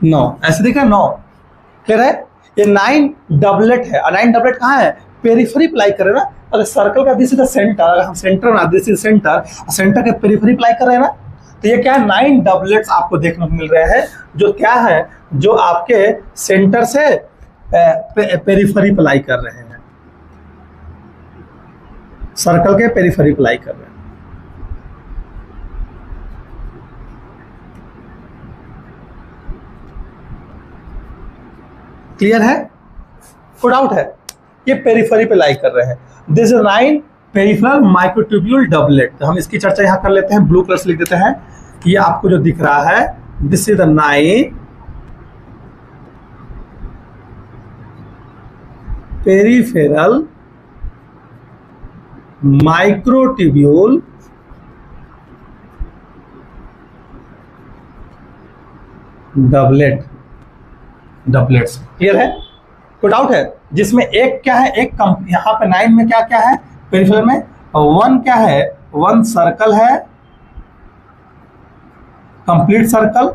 9, ऐसे देखा 9, क्लियर है। ये 9 डबलेट है, और 9 डबलेट कहाँ है, पेरिफेरी अप्लाई कर रहे हैं ना। अगर सर्कल का दिस इज द सेंटर, अगर हम सेंटर ना, दिस इज सेंटर, सेंटर के पेरिफेरी अप्लाई कर रहे हैं ना, तो ये क्या है, 9 डबलेट्स आपको देखने को मिल रहे हैं, जो क्या है, जो आपके सेंटर से पेरिफेरी अप्लाई कर रहे हैं, सर्कल के पेरिफेरी अप्लाई कर रहे हैं। क्लियर है, कोई डाउट है, ये पेरिफेरी पे लाई कर रहे हैं। This is 9 peripheral microtubule doublet. तो हम इसकी चर्चा यहां कर लेते हैं, ब्लू कलर से लिख देते हैं। ये आपको जो दिख रहा है, this is the 9 peripheral microtubule doublet, doublets. Clear है, कोई डाउट है? जिसमें एक क्या है, एक यहाँ पे 9 में क्या क्या है पेरिफेरल में, 1 क्या है, 1 सर्कल है, कंप्लीट सर्कल,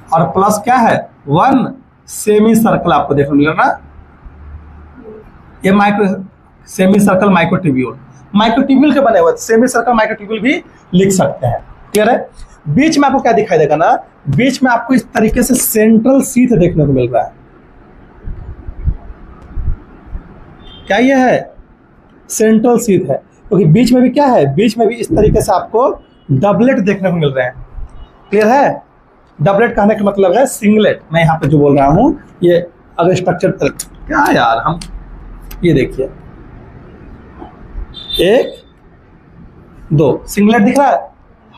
और प्लस क्या है, 1 सेमी सर्कल आपको देखने मिलेगा ना, ये micro semi circle microtubule, microtubule के बने हुए सेमी सर्कल माइक्रोट्यूब्यूल भी लिख सकते हैं। क्लियर है? बीच में आपको क्या दिखाई देगा ना, बीच में आपको इस तरीके से सेंट्रल सीथ देखने को मिल रहा है। क्या ये है? सेंट्रल सीथ है, क्योंकि बीच में भी क्या है, बीच में भी इस तरीके से आपको डबलेट देखने को मिल रहे हैं। क्लियर है? डबलेट कहने का मतलब है सिंगलेट। मैं यहाँ पे जो बोल रहा हूँ, ये अगर स्ट्रक्चर क्या यार, हम ये देखिए 1 2 सिंगलेट दिख रहा है,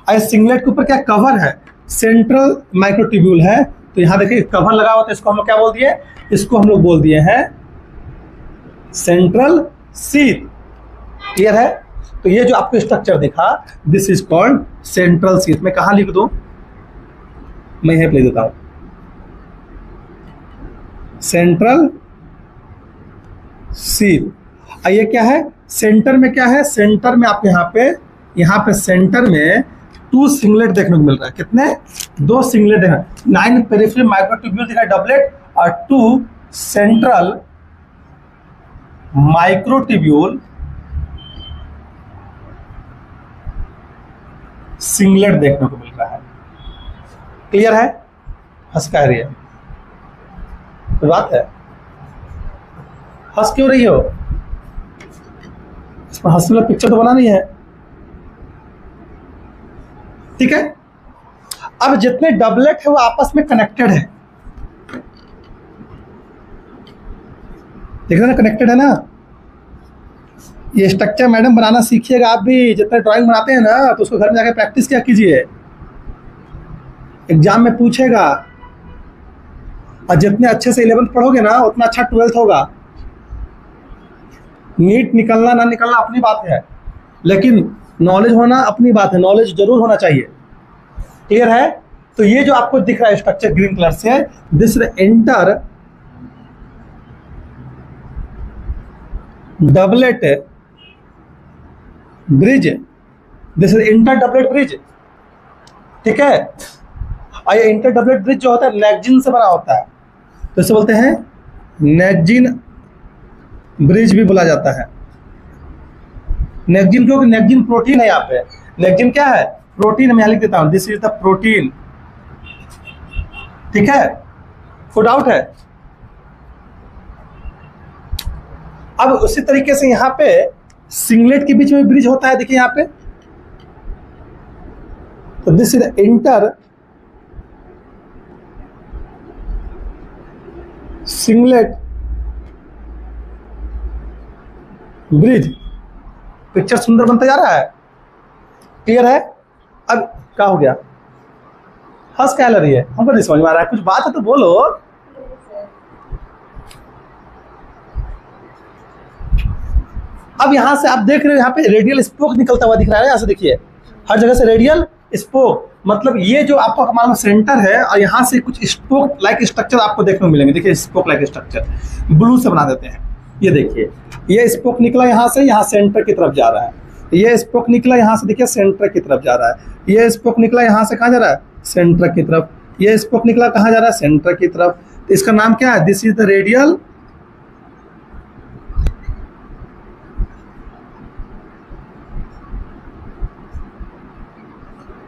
और सिंगलेट के ऊपर क्या कवर है, सेंट्रल माइक्रोट्यूब्यूल है। तो यहाँ देखिए कवर लगा हुआ, तो इसको हम लोग क्या बोल दिए, इसको हम लोग बोल दिए हैं सेंट्रल सीथ। क्लियर है? तो ये जो आपको स्ट्रक्चर दिखा, this is called central sheath. मैं कहाँ लिख दूं, मैं यहीं लिख देता हूं, सेंट्रल सीथ। ये क्या है, सेंटर में क्या है, सेंटर में आप यहाँ पे सेंटर में 2 सिंगलेट देखने को मिल रहा है। कितने? 2 सिंगलेट है, 9 पेरिफेरल माइक्रोट्यूब्यूल दिखा डबलेट, और 2 सेंट्रल माइक्रोट्यूब्यूल सिंगलेट देखने को मिल रहा है। क्लियर है? हंस कह रही है, कोई बात है? हंस क्यों रही हो? इसमें हंसने वाला पिक्चर तो बना नहीं है। ठीक है? अब जितने डबलेट है वो आपस में कनेक्टेड है, देख रहे ना, कनेक्टेड है ना। ये स्ट्रक्चर मैडम बनाना सीखिएगा आप भी, जितने ड्राइंग बनाते हैं ना, तो उसको घर में जाकर प्रैक्टिस क्या कीजिए, एग्जाम में पूछेगा। और जितने अच्छे से 11th पढ़ोगे ना, उतना अच्छा 12th होगा। नीट निकलना ना निकलना अपनी बात है, लेकिन नॉलेज होना अपनी बात है, नॉलेज जरूर होना चाहिए। क्लियर है? तो ये जो आपको दिख रहा है स्ट्रक्चर ग्रीन कलर से, this inter doublet bridge, this is inter doublet bridge. ठीक है? और ये इंटर डबलेट ब्रिज जो होता है नेक्जिन से बना होता है, तो इसे बोलते हैं नेक्जिन ब्रिज भी बोला जाता है। नेक्जिन क्योंकि नेक्जिन प्रोटीन है, यहाँ पे नेक्जिन क्या है, प्रोटीन। मैं लिख देता हूं, दिस इज द प्रोटीन। ठीक है? कोई डाउट है? अब उसी तरीके से यहाँ पे सिंगलेट के बीच में ब्रिज होता है, देखिए यहाँ पे, तो this is inter singlet bridge. Picture सुंदर बनता जा रहा है। क्लियर है? अब क्या हो गया, हंस क्या लग रही है, हमको नहीं समझ में आ रहा है, कुछ बात है तो बोलो। अब यहां से आप देख रहे हो, यहाँ पे रेडियल स्पोक निकलता हुआ दिख रहा है, यहां से देखिए हर जगह से रेडियल स्पोक, मतलब ये जो आपका हमारा सेंटर है, और यहाँ से कुछ स्पोक लाइक स्ट्रक्चर आपको देखने को मिलेंगे। देखिए स्पोक लाइक स्ट्रक्चर ब्लू से बना देते हैं। ये देखिए, ये स्पोक निकला यहाँ से, यहाँ सेंटर की तरफ जा रहा है। ये स्पोक निकला यहाँ से, देखिए सेंटर की तरफ जा रहा है। ये स्पोक निकला यहाँ से, कहाँ जा रहा है, सेंटर की तरफ। ये स्पोक निकला कहाँ जा रहा है, सेंटर की तरफ। तो इसका नाम क्या है, दिस इज द रेडियल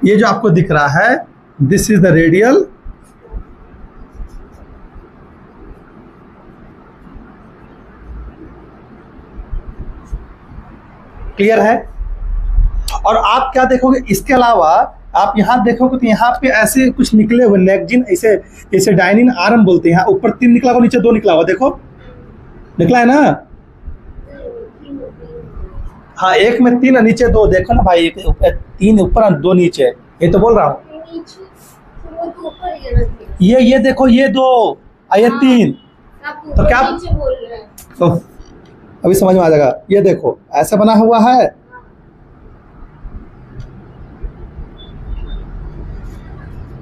ये जो आपको दिख रहा है, this is the radial clear है? और आप क्या देखोगे, इसके अलावा आप यहाँ देखोगे तो यहाँ पे ऐसे कुछ निकले हुए नेक्जिन, ऐसे ऐसे डाइनिन आर्म बोलते हैं। ऊपर 3 निकला हुआ, नीचे 2 निकला हुआ, देखो निकला है ना। हाँ, एक में 3 और नीचे 2, देखो ना भाई, 3 ऊपर और 2 नीचे, ये तो बोल रहा हूँ। ये देखो, ये 2 और ये 3, तो क्या तो अभी समझ में आ जाएगा। ये देखो ऐसा बना हुआ है,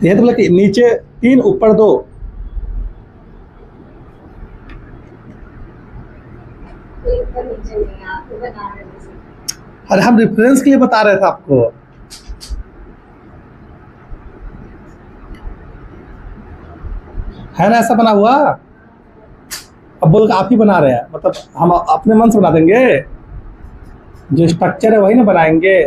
ये तो मतलब नीचे 3 ऊपर 2। अरे हम रेफरेंस के लिए बता रहे थे आपको। है ना ऐसा बना हुआ। अब बोल आप ही बना रहे हैं, मतलब हम अपने मन से बना देंगे, जो स्ट्रक्चर है वही ना बनाएंगे।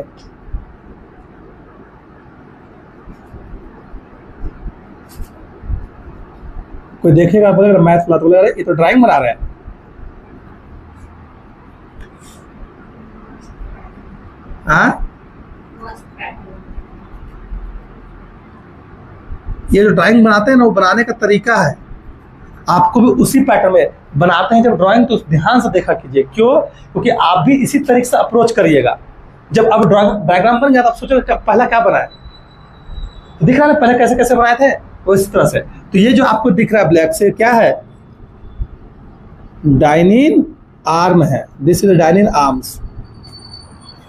कोई देखेगा बोलेगा मैथ बना, तो बोलेगा ये तो ड्राइंग बना रहे हैं। हाँ ये जो ड्राइंग बनाते हैं ना, वो बनाने का तरीका है। आपको भी उसी पैटर्न में बनाते हैं जब ड्राइंग, तो ध्यान से देखा कीजिए। क्यों? क्योंकि आप भी इसी तरीके से अप्रोच करिएगा। जब अब ड्राइंग डायग्राम बन गया तो आप सोचोगे पहला क्या बनाए, तो दिख रहा है पहले कैसे कैसे बनाए थे, वो इस तरह से। तो ये जो आपको दिख रहा है ब्लैक से, क्या है? डाइनिन आर्म है। This is dynein arms.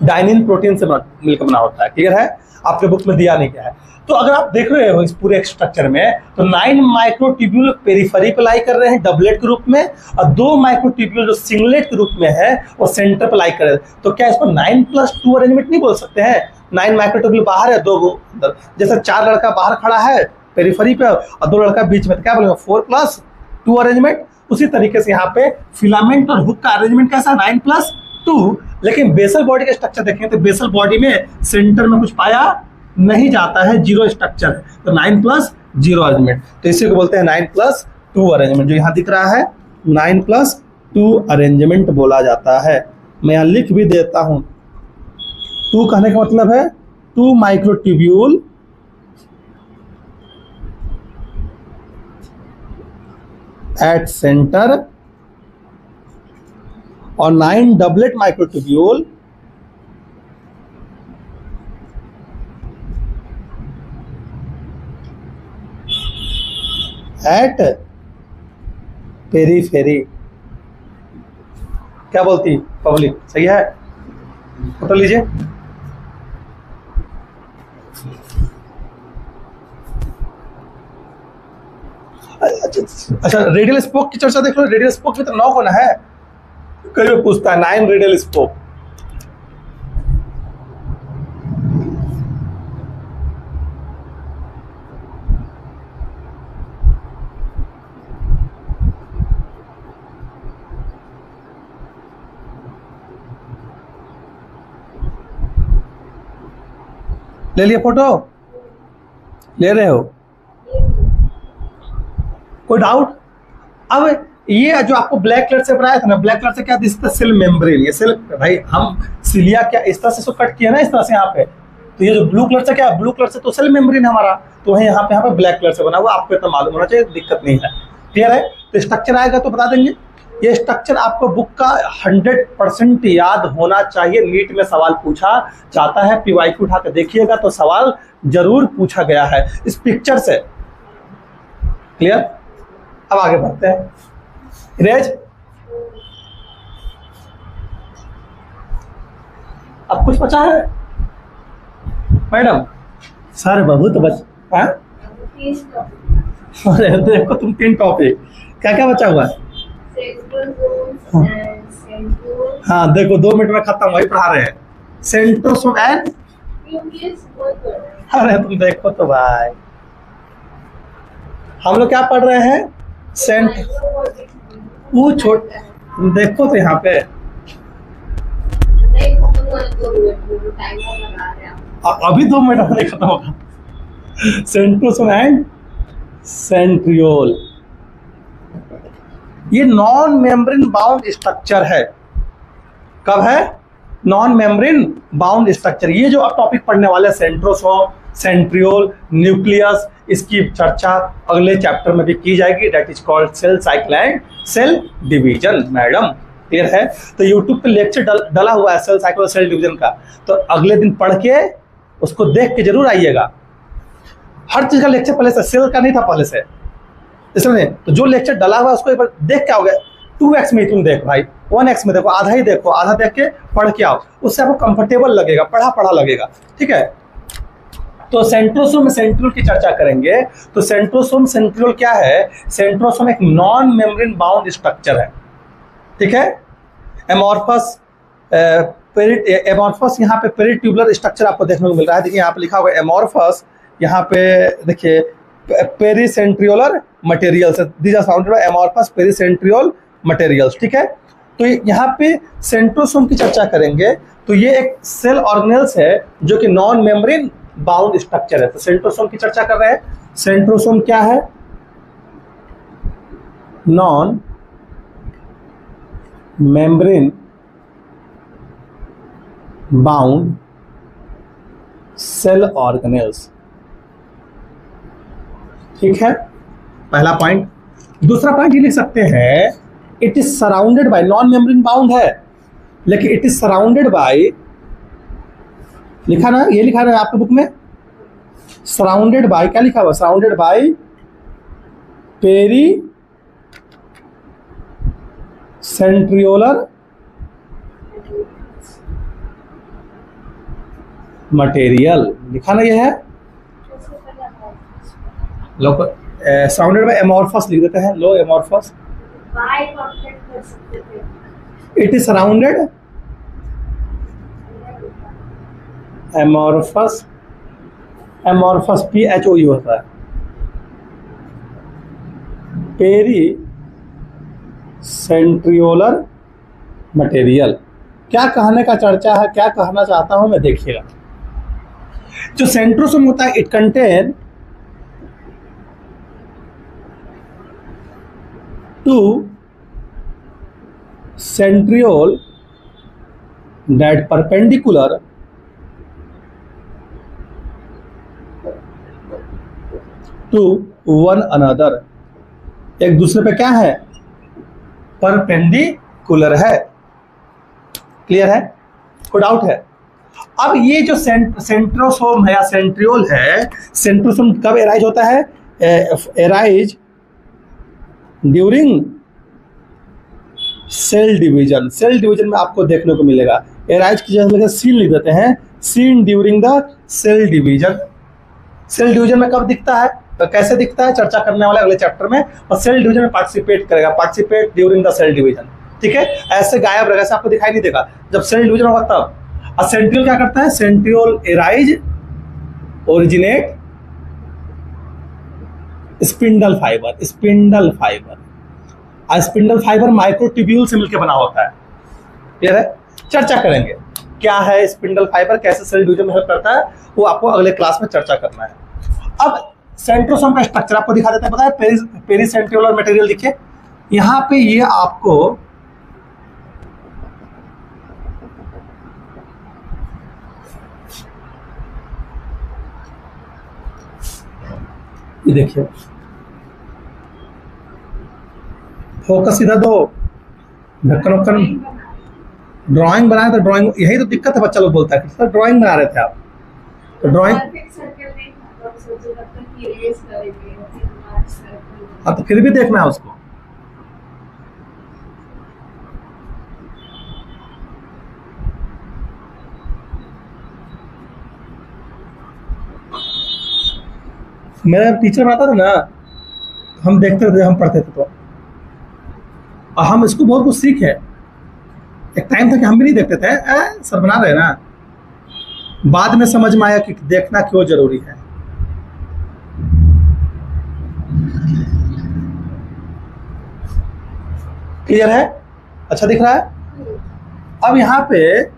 Dynein protein से मिलकर बना होता है। क्लियर है? आपके बुक में दिया नहीं गया है। तो अगर आप देख रहे हो इस पूरे स्ट्रक्चर में, तो 9 माइक्रोट्यूब्यूल पेरिफेरी पे लाई कर रहे हैं डबलेट के रूप में, और 2 माइक्रोट्यूब्यूल जो सिंगलेट के रूप में है वो सेंटर पे लाई कर रहे हैं। तो क्या इसको 9+2 अरेंजमेंट नहीं बोल सकते हैं? 9 माइक्रोट्यूब्यूल बाहर है, 2 अंदर। जैसे 4 लड़का बाहर खड़ा है पेरिफेरी पे और 2 लड़का बीच में, तो क्या बोलेंगे? 4+2 अरेंजमेंट। उसी तरीके से यहाँ पे फिलामेंट और हुक का अरेंजमेंट कैसा है? 9+2। लेकिन बेसल बॉडी का स्ट्रक्चर देखें तो बेसल बॉडी में सेंटर में कुछ पाया नहीं जाता है, 0 स्ट्रक्चर है। तो 9+0 अरेंजमेंट, तो इसी को बोलते हैं 9+2 अरेंजमेंट। जो यहाँ दिख रहा है 9+2 अरेंजमेंट बोला जाता है। मैं यहाँ लिख भी देता हूँ। 2 कहने का मतलब है 2 माइक्रोट्यूब्यूल एट सेंटर और 9 डबलेट माइक्रोट्यूब्यूल एट पेरीफेरी। क्या बोलती पब्लिक? सही है? फोटो लीजिए। अच्छा रेडियल स्पोक की चर्चा देख लो। रेडियल स्पोक में तो 9 कोना है। कई बार पूछता है 9 रेडियल स्पोक। ले लिया फोटो? ले रहे हो? कोई डाउट? अब ये जो आपको ब्लैक कलर से बनाया था ना, ब्लैक कलर से क्या दिखता है? Cell membrane. ये सेल भाई हम सिलिया क्या इस तरह से इसको कट किया ना, इस तरह से यहाँ पे। तो ये जो ब्लू कलर से क्या है? ब्लू कलर से तो सेल मेम्ब्रेन हमारा, तो वही यहाँ पे ब्लैक कलर से बना हुआ। आपको इतना मालूम होना चाहिए, दिक्कत नहीं है। क्लियर है? तो स्ट्रक्चर आएगा तो बता देंगे। ये स्ट्रक्चर आपको बुक का 100% याद होना चाहिए। नीट में सवाल पूछा जाता है, पीवाईक्यू उठा के देखिएगा तो सवाल जरूर पूछा गया है इस पिक्चर से। क्लियर? अब आगे बढ़ते हैं। इरेज, अब कुछ बचा है मैडम? सर बहुत तो बच। अरे देखो तुम 3 टॉपिक, क्या क्या बचा हुआ है? हाँ देखो 2 मिनट में खत्म, वही पढ़ा रहे हैं। सेंट्रोसोम एंड, अरे तुम देखो तो भाई, हम लोग क्या पढ़ रहे हैं? वो छोट, तुम देखो तो यहाँ पे अभी 2 मिनट में खत्म होगा। सेंट्रोसोम एंड सेंट्रियोल, ये नॉन मेम्ब्रेन बाउंड स्ट्रक्चर है। कब है? Non membrane bound structure. ये जो अब टॉपिक पढ़ने वाले सेंट्रोसोम, सेंट्रियोल, न्यूक्लियस, इसकी चर्चा अगले चैप्टर में भी की जाएगी। That is called cell cycle and cell division. Madam clear है? तो यूट्यूब पे लेक्चर डला हुआ है सेल साइकिल और सेल डिवीजन का, तो अगले दिन पढ़ के उसको देख के जरूर आइएगा। हर चीज का लेक्चर पहले से, सेल का नहीं था पहले से, इसलिए तो जो लेक्चर डला हुआ है उसको एक बार देख के आओगे। 2x में तुम देख भाई, 1x में देखो, आधा ही देखो, आधा देख के पढ़ के आओ, उससे आपको कंफर्टेबल लगेगा, पढ़ा पढ़ा लगेगा। ठीक है? तो सेंट्रोसोम में सेंट्रियोल की चर्चा करेंगे। तो सेंट्रोसोम सेंट्रियोल क्या है? सेंट्रोसोम एक नॉन मेम्ब्रेन बाउंड स्ट्रक्चर है, ठीक है। एमॉर्फस एमॉर्फस यहाँ पे पेरिट्यूबुलर स्ट्रक्चर आपको देखने को मिल रहा है। देखिए यहाँ पे लिखा हुआ है एमॉर्फस, यहाँ पे देखिए pericentriolar materials, these are surrounded by amorphous pericentriole materials, ठीक है। तो यहाँ पे सेंट्रोसोम की चर्चा करेंगे। तो ये एक सेल ऑर्गेनेल्स है जो कि नॉन मेम्ब्रेन बाउंड स्ट्रक्चर है। तो सेंट्रोसोम की चर्चा कर रहे हैं। सेंट्रोसोम क्या है? Non membrane bound cell organelles, ठीक है, पहला पॉइंट। दूसरा पॉइंट ये लिख सकते हैं, it is surrounded by, non membrane bound है लेकिन इट इज सराउंडेड बाय, लिखा ना, ये लिखा ना आपके बुक में, सराउंडेड बाय, क्या लिखा हुआ? Surrounded by peri centriolar material, लिखा ना ये है। लोग सराउंडेड बाय एमॉर्फस लिख देते हैं, लो amorphous, it is surrounded amorphous, amorphous PHOE होता है, पेरी सेंट्रियोलर मटेरियल। क्या कहने का चर्चा है, क्या कहना चाहता हूं मैं, देखिएगा। जो सेंट्रोसोम होता है, it contain two centriole that perpendicular to one another, एक दूसरे पे क्या है? परपेंडिकुलर है। क्लियर है? कोई डाउट है? अब ये जो सेंट्रोसोम है या सेंट्रियोल है, सेंट्रोसोम कब एराइज होता है? Arise during cell division. Cell division में आपको देखने को मिलेगा, एराइज की जगह सीन लिख देते हैं, seen during the cell division. Cell division में कब दिखता है, तो कैसे दिखता है, चर्चा करने वाले अगले चैप्टर में। और सेल डिवीजन में पार्टिसिपेट करेगा, participate during the cell division, ठीक है। ऐसे गायब रहेगा, ऐसे आपको दिखाई नहीं देगा। जब सेल डिवीजन होगा तब। और सेंट्रियोल क्या करता है? Centriole arise originate spindle fibre, spindle fibre, और स्पिंडल फाइबर माइक्रोट्यूब्यूल से मिलकर बना होता है। क्लियर है? चर्चा करेंगे क्या है स्पिंडल फाइबर, कैसे सेल डिवीजन में हेल्प करता है, वो आपको अगले क्लास में चर्चा करना है। अब सेंट्रोसोम का स्ट्रक्चर आपको दिखा देता है, पता है, पेरिसेंट्रियोलर मटेरियल। देखिए यहां पे ये आपको ये देखिए, फोकस सीधा दो, ढक्कन वक्कन, ड्राइंग बनाए तो ड्राइंग, यही तो दिक्कत है, बच्चा लोग बोलता है कि सर ड्राइंग बना रहे थे आप, तो ड्राइंग, हाँ तो फिर भी देखना है उसको। मेरा टीचर आता था ना, हम देखते थे, हम पढ़ते थे, तो और हम इसको बहुत कुछ सीखे। एक टाइम था कि हम भी नहीं देखते थे, सर बना रहे ना, बाद में समझ में आया कि देखना क्यों जरूरी है। क्लियर है? अच्छा दिख रहा है? अब यहां पे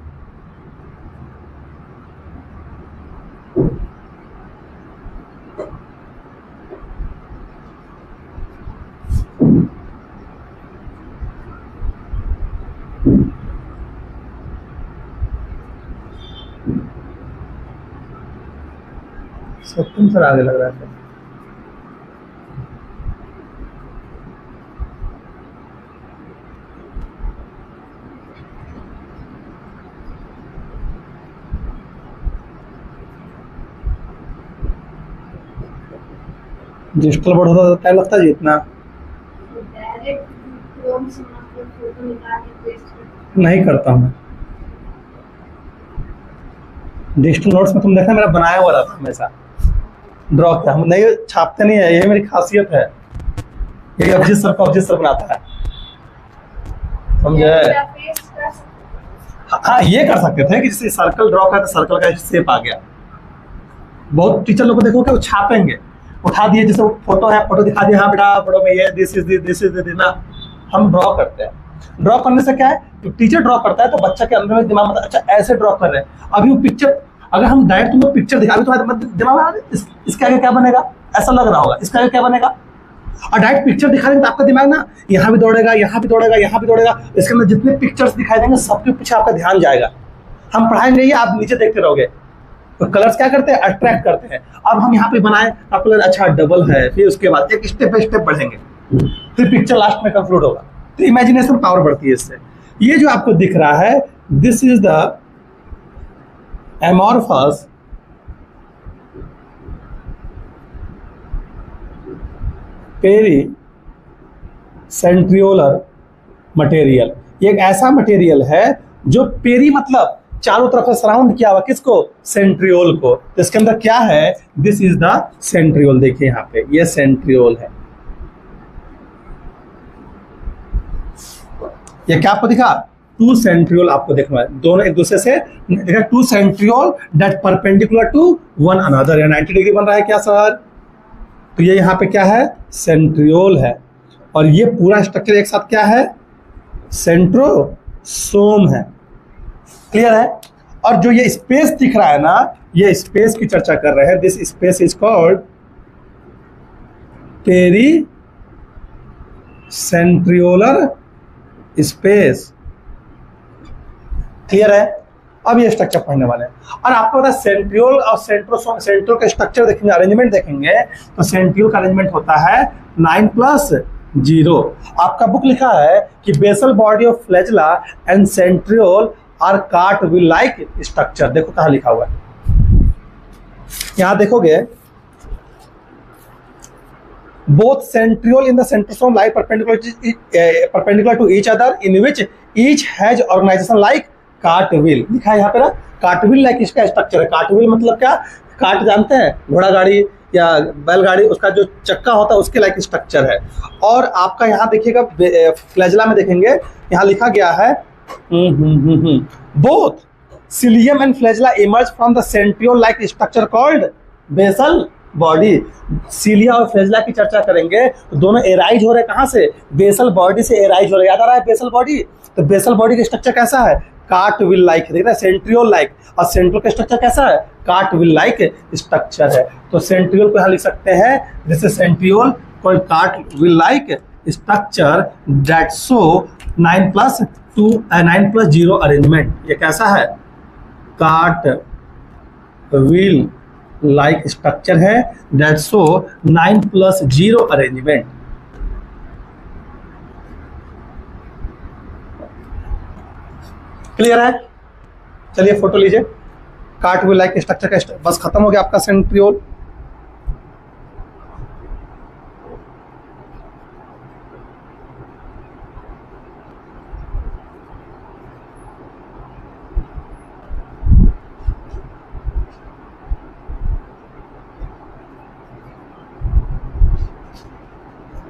सत्तम सर आगे लग रहा है। डिजिटल बोर्ड होता तो टाइम लगता जी इतना नहीं करता हूँ। डिजिटल नोट्स में तुम देखना मेरा बनाया हुआ रहता हमेशा। ड्रॉ किया, हम नहीं छापते नहीं है, ये मेरी खासियत है, ये अभिजीत सर को अभिजीत सर बनाता है, समझे। हाँ ये कर सकते थे कि जैसे सर्कल ड्रॉ करते, सर्कल का शेप आ गया। बहुत टीचर लोग को देखो कि वो छापेंगे, उठा दिए, जैसे फोटो है, फोटो दिखा दिया, हाँ बेटा फोटो में ये दिस इज ना, हम ड्रॉ करते हैं। ड्रॉ करने से क्या है, तो टीचर ड्रॉ करता है तो बच्चा के अंदर में दिमाग में अच्छा ऐसे ड्रॉ कर रहे हैं। अभी वो पिक्चर, अगर हम डायरेक्ट तुमको पिक्चर दिखा, तुम्हारे दिमाग में इसके आगे क्या बनेगा, ऐसा लग रहा होगा, इसके आगे क्या बनेगा। और डायरेक्ट पिक्चर दिखा देंगे तो आपका दिमाग ना यहाँ भी दौड़ेगा, यहाँ भी दौड़ेगा, यहाँ भी दौड़ेगा, इसके अंदर जितने पिक्चर्स दिखाई देंगे सबके पीछे आपका ध्यान जाएगा। हम पढ़ाएंगे ये, आप नीचे देखते रहोगे। तो कलर्स क्या करते हैं, अट्रैक्ट करते हैं। अब हम यहाँ पे बनाए, आप कलर अच्छा डबल है, फिर उसके बाद एक स्टेप बाय स्टेप बढ़ेंगे, फिर पिक्चर लास्ट में कंक्लूड होगा। तो इमेजिनेशन पावर बढ़ती है इससे। ये जो आपको दिख रहा है, this is the amorphous pericentriolar material. ये एक ऐसा मटेरियल है जो पेरी मतलब चारों तरफ से सराउंड किया हुआ, किसको, सेंट्रियोल को। तो इसके अंदर क्या है, दिस इज द सेंट्रियोल। देखिए यहाँ पे ये सेंट्रियोल है। ये क्या आपको दिखा, टू सेंट्रियोल आपको देखना है, दोनों एक दूसरे से देखा, two centriole that perpendicular to one another, या 90 डिग्री बन रहा है क्या सर। तो ये यहाँ पे क्या है, सेंट्रियोल है। और ये पूरा स्ट्रक्चर एक साथ क्या है, सेंट्रोसोम है। क्लियर है। और जो ये स्पेस दिख रहा है ना, ये स्पेस की चर्चा कर रहे हैं। This space is called pericentriolar space. Clear है। अब ये स्ट्रक्चर पढ़ने वाले हैं। और आपको पता है सेंट्रियोल और सेंट्रोसोम, सेंट्रियोल का स्ट्रक्चर देखेंगे, अरेंजमेंट देखेंगे तो सेंट्रियोल का अरेंजमेंट होता है 9+0। आपका बुक लिखा है कि basal body of flagella and centriole are cartwheel like structure. देखो कहाँ लिखा हुआ है, यहां देखोगे, both centriole in the centrosome lie perpendicular to each other in which each has organization like cartwheel। लिखा है यहाँ पे ना, कार्टविल लाइक इसका स्ट्रक्चर है। कार्टविल मतलब क्या, कार्ट जानते हैं, घोड़ा गाड़ी या बैलगाड़ी, उसका जो चक्का होता है उसके लाइक स्ट्रक्चर है। और आपका यहाँ देखिएगा फ्लैजिला में देखेंगे, यहाँ लिखा गया है both cilium and flagella emerge from the centriole like structure called basal body. Cilia और फ्लैजिला की चर्चा करेंगे तो दोनों एराइज हो रहे हैं, कहाँ से, बेसल बॉडी से एराइज हो रहे हैं। याद आ रहा है बेसल बॉडी, तो बेसल बॉडी का स्ट्रक्चर कैसा है, कार्टविल लाइक, देख रहे हैं, सेंट्रियोल लाइक। और सेंट्रियोल का स्ट्रक्चर कैसा है, कार्टविल लाइक स्ट्रक्चर है। तो सेंट्रियोल को यहाँ लिख सकते हैं, जैसे सेंट्रियोल कोई कार्टविल like structure that show 9+0 arrangement. ये कैसा है, कार्टविल लाइक स्ट्रक्चर है दैट शो 9+0 अरेंजमेंट। क्लियर है। चलिए फोटो लीजिए, कार्टविल लाइक स्ट्रक्चर का बस खत्म हो गया आपका सेंट्रियोल।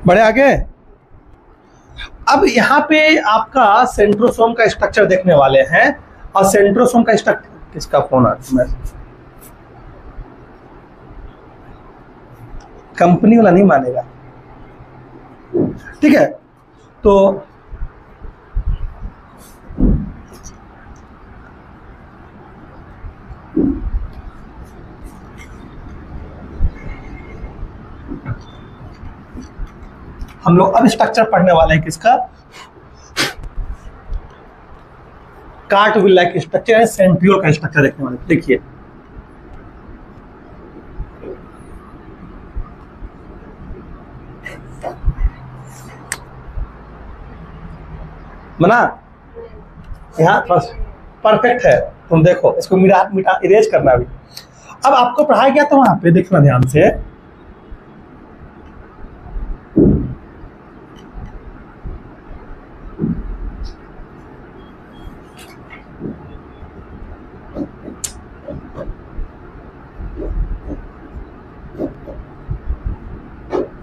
बड़े आगे। अब यहाँ पे आपका सेंट्रोसोम का स्ट्रक्चर देखने वाले हैं। और सेंट्रोसोम का स्ट्रक्चर, किसका फोन आता है, कंपनी वाला नहीं मानेगा, ठीक है। तो हम लोग अब स्ट्रक्चर पढ़ने वाले हैं किसका, कार्टविल लाइक स्ट्रक्चर है, सेंट्रियोल का स्ट्रक्चर देखने वाले। देखिए मना, यहाँ परफेक्ट है, तुम देखो इसको मिटा इरेज करना भी। अब आपको पढ़ाया गया तो वहां पे देखना ध्यान से,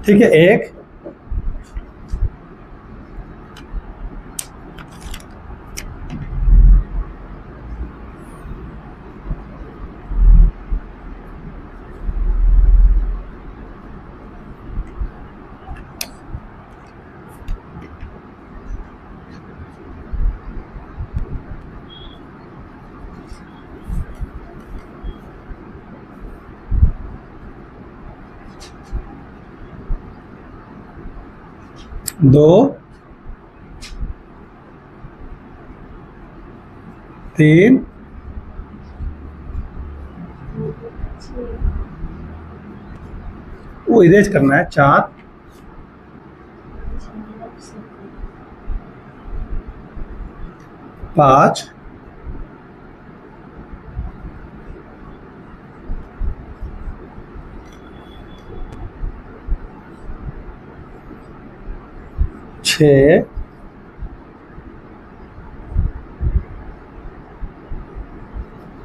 ठीक है, एक, दो, तीन, वो इरेज करना है, चार, पाँच, छः,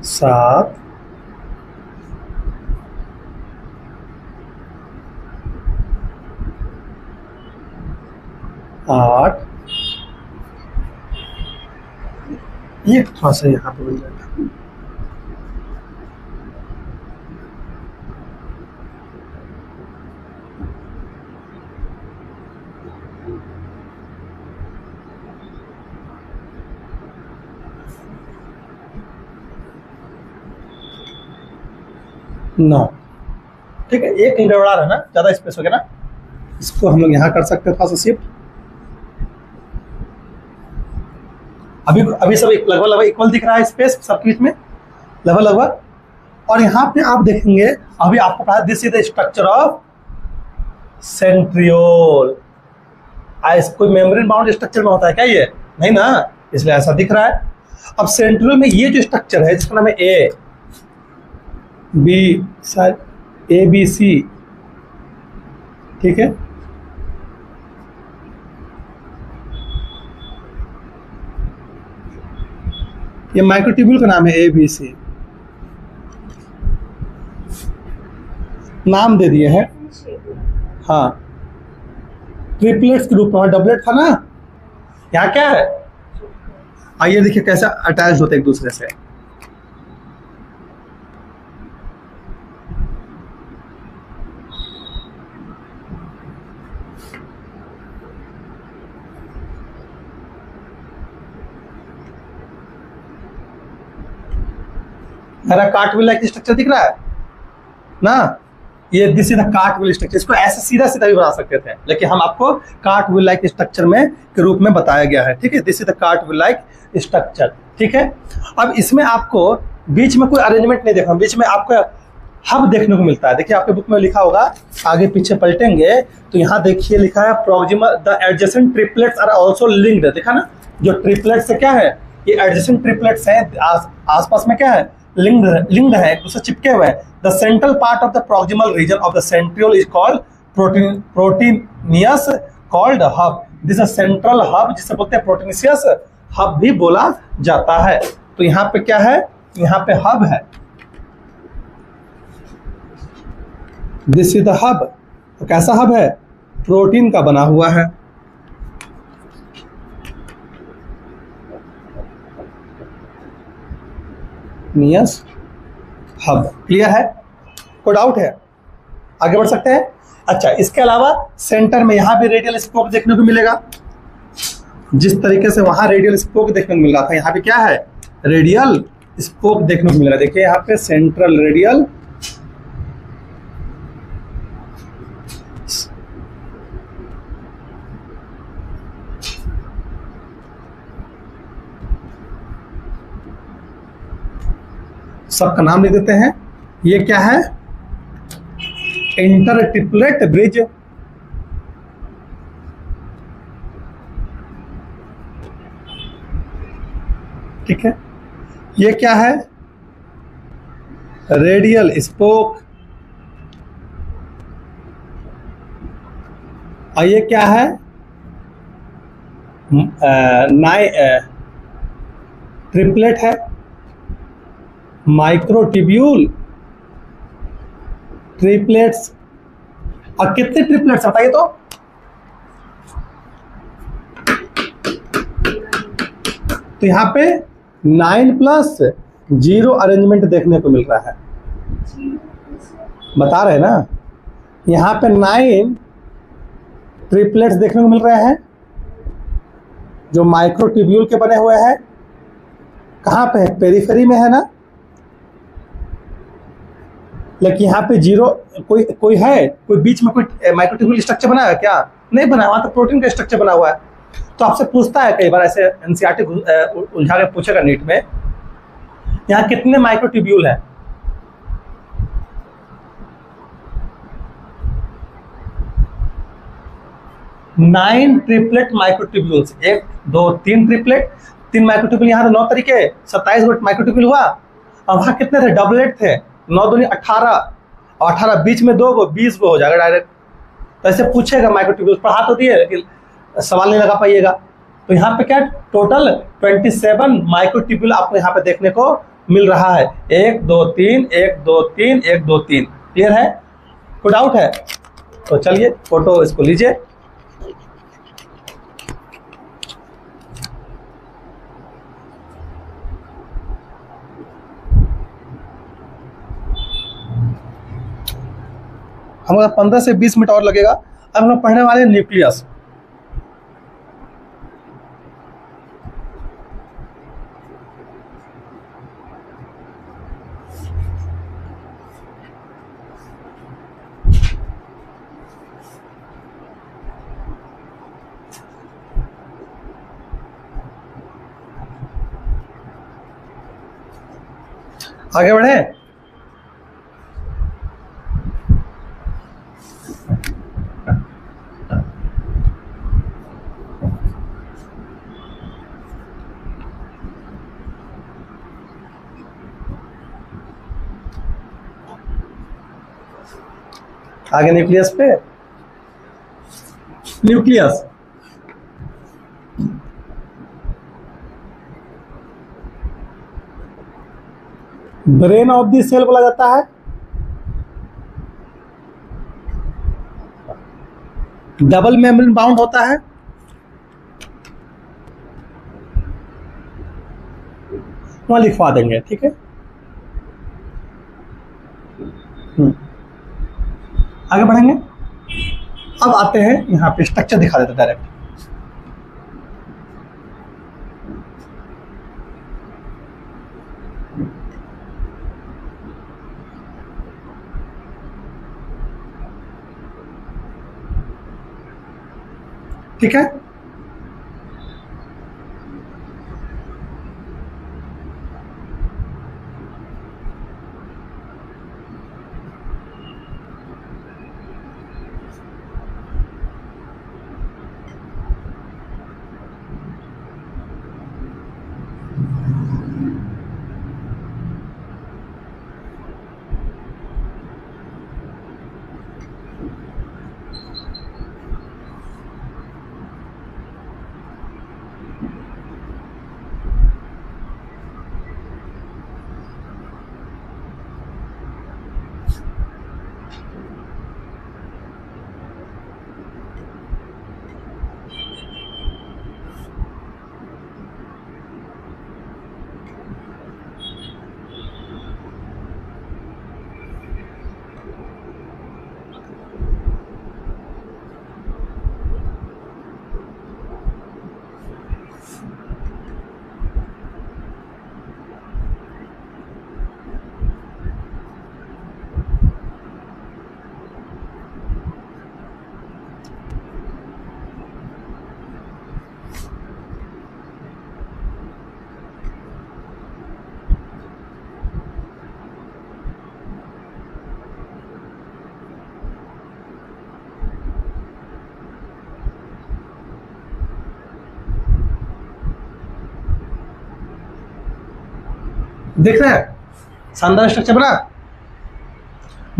सात, आठ, ये थोड़ा सा यहाँ पे बन जाएगा, नौ। ठीक है, एक गड़बड़ा रहा ना, ज्यादा स्पेस हो गया ना, इसको हम लोग यहाँ कर सकते हैं थोड़ा सा शिफ्ट। अभी अभी सब लगभग लगभग इक्वल दिख रहा है स्पेस सबके बीच में, लगभग लगभग। और यहाँ पे आप देखेंगे, अभी आपको पता है this is the structure of centriole. कोई मेम्ब्रेन बाउंड स्ट्रक्चर में होता है क्या ये? नहीं ना, इसलिए ऐसा दिख रहा है। अब सेंट्रियोल में ये जो स्ट्रक्चर है जिसका नाम है ए बी सी, ठीक है, ये माइक्रोट्यूब्यूल का नाम है ए बी सी, नाम दे दिए हैं। हाँ, ट्रिपलेट्स के रूप में, डबलेट था ना, यहाँ क्या है, आइए देखिए कैसे अटैच होते एक दूसरे से। मेरा कार्टविल लाइक स्ट्रक्चर दिख रहा है ना, ये दिस इज द कार्टविल स्ट्रक्चर। इसको ऐसे सीधा सीधा भी बना सकते थे, लेकिन हम आपको कार्टविल लाइक स्ट्रक्चर में के रूप में बताया गया है। ठीक है, this is the कार्टविल like structure. ठीक है, अब इसमें आपको बीच में कोई अरेंजमेंट नहीं देखना, बीच में आपको हब देखने को मिलता है। देखिए आपके बुक में लिखा होगा, आगे पीछे पलटेंगे तो यहाँ देखिए लिखा है proximal the adjacent triplets are also linked. देखा ना, जो ट्रिपलेट्स है क्या है, ये एडजेसेंट ट्रिपलेट्स हैं, आसपास में क्या है, लिंक्ड है, एक दूसरे चिपके हुए हैं। The central part of the proximal region of the centriole is called proteinaceous called hub. This central hub जिसे बोलते हैं प्रोटीनियस हब भी बोला जाता है। तो यहाँ पे क्या है, यहाँ पे हब है, दिस इज द हब। तो कैसा हब है, प्रोटीन का बना हुआ है। नियस हब, क्लियर है, कोई डाउट है, आगे बढ़ सकते हैं। अच्छा, इसके अलावा सेंटर में यहां भी रेडियल स्पोक देखने को मिलेगा, जिस तरीके से वहां रेडियल स्पोक देखने को मिल रहा था, यहाँ पे क्या है, रेडियल स्पोक देखने को मिल रहा है। देखिए यहाँ पे सेंट्रल रेडियल सबका नाम लिख देते हैं। ये क्या है, इंटर ट्रिपलेट ब्रिज। ठीक है, ये क्या है, रेडियल स्पोक। और ये क्या है, ट्रिपलेट है, माइक्रोट्यूब्यूल ट्रिपलेट्स और कितने ट्रिपलेट्स बताइए तो? तो यहाँ पे 9+0 अरेंजमेंट देखने को मिल रहा है, बता रहे हैं ना। यहाँ पे 9 ट्रिपलेट्स देखने को मिल रहे हैं जो माइक्रोट्यूब्यूल के बने हुए हैं। कहाँ पे है? पेरिफेरी में है ना। लेकिन यहाँ पे 0 कोई है, कोई बीच में कोई माइक्रोट्यूब्यूल स्ट्रक्चर बना है क्या? नहीं बना, वहाँ तो प्रोटीन का स्ट्रक्चर बना हुआ है। तो आपसे पूछता है कई बार ऐसे, एनसीईआरटी उलझा के पूछेगा नीट में, यहाँ कितने माइक्रोट्यूब्यूल है? Nine triplet microtubules, 1 2 3 triplet, 3 microtubule, यहाँ तो 9 तरीके 27 माइक्रोट्यूब्यूल हुआ। और वहाँ कितने थे? डबलेट थे, 9 दूनी 18, और 18 बीच में 2 20 हो जाएगा डायरेक्ट। तो ऐसे पूछेगा माइक्रोट्यूब्यूल्स, पढ़ा तो दिए लेकिन सवाल नहीं लगा पाइएगा। तो यहाँ पे क्या टोटल 27 माइक्रोट्यूब्यूल आपको यहाँ पे देखने को मिल रहा है। 1 2 3 1 2 3 1 2 3। क्लियर है? कोई डाउट है? तो चलिए फोटो इसको लीजिए। हमारा 15 से 20 मिनट और लगेगा। अब हम लोग पढ़ने वाले हैं न्यूक्लियस। आगे बढ़े। आगे न्यूक्लियस पे। Nucleus brain of the cell बोला जाता है। डबल मेम्ब्रेन बाउंड होता है। वहां लिखवा देंगे, ठीक है। आगे बढ़ेंगे। अब आते हैं यहाँ पे स्ट्रक्चर दिखा देते डायरेक्ट। ठीक है। देख रहे हैं शानदार स्ट्रक्चर बना।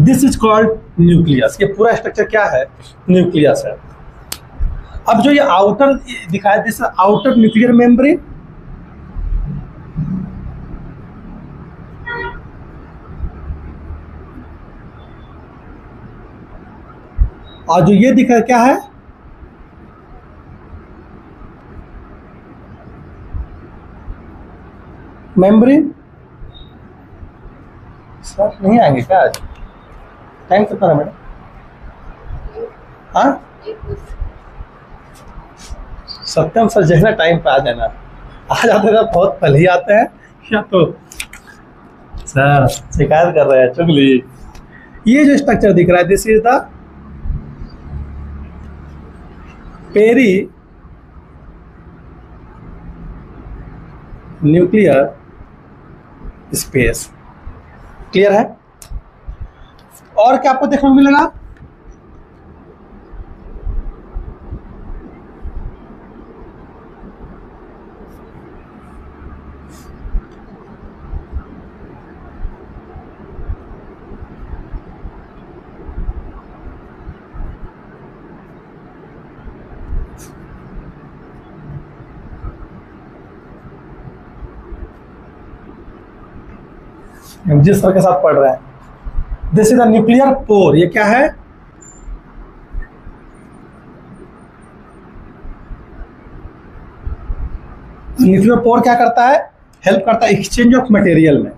This is called nucleus. ये पूरा स्ट्रक्चर क्या है? न्यूक्लियस है। अब जो ये आउटर दिखाया, दिस आउटर न्यूक्लियर मेम्ब्रेन, और जो ये दिख रहा है क्या है, मेम्ब्रेन। सर नहीं आएंगे क्या आज? टाइम कितना है मैडम? हाँ सत्यम सर जैसा टाइम पे आ जाना, आ जाते ना बहुत पहले ही आते हैं, या तो सर शिकायत कर रहे हैं चुगली। ये जो स्ट्रक्चर दिख रहा है this is the perinuclear space. Clear है? और क्या आपको देखने को मिलेगा? हम जिस सर के साथ पढ़ रहे हैं, this is the nuclear pore. ये क्या है? न्यूक्लियर पोर क्या करता है? हेल्प करता है एक्सचेंज ऑफ मटेरियल में,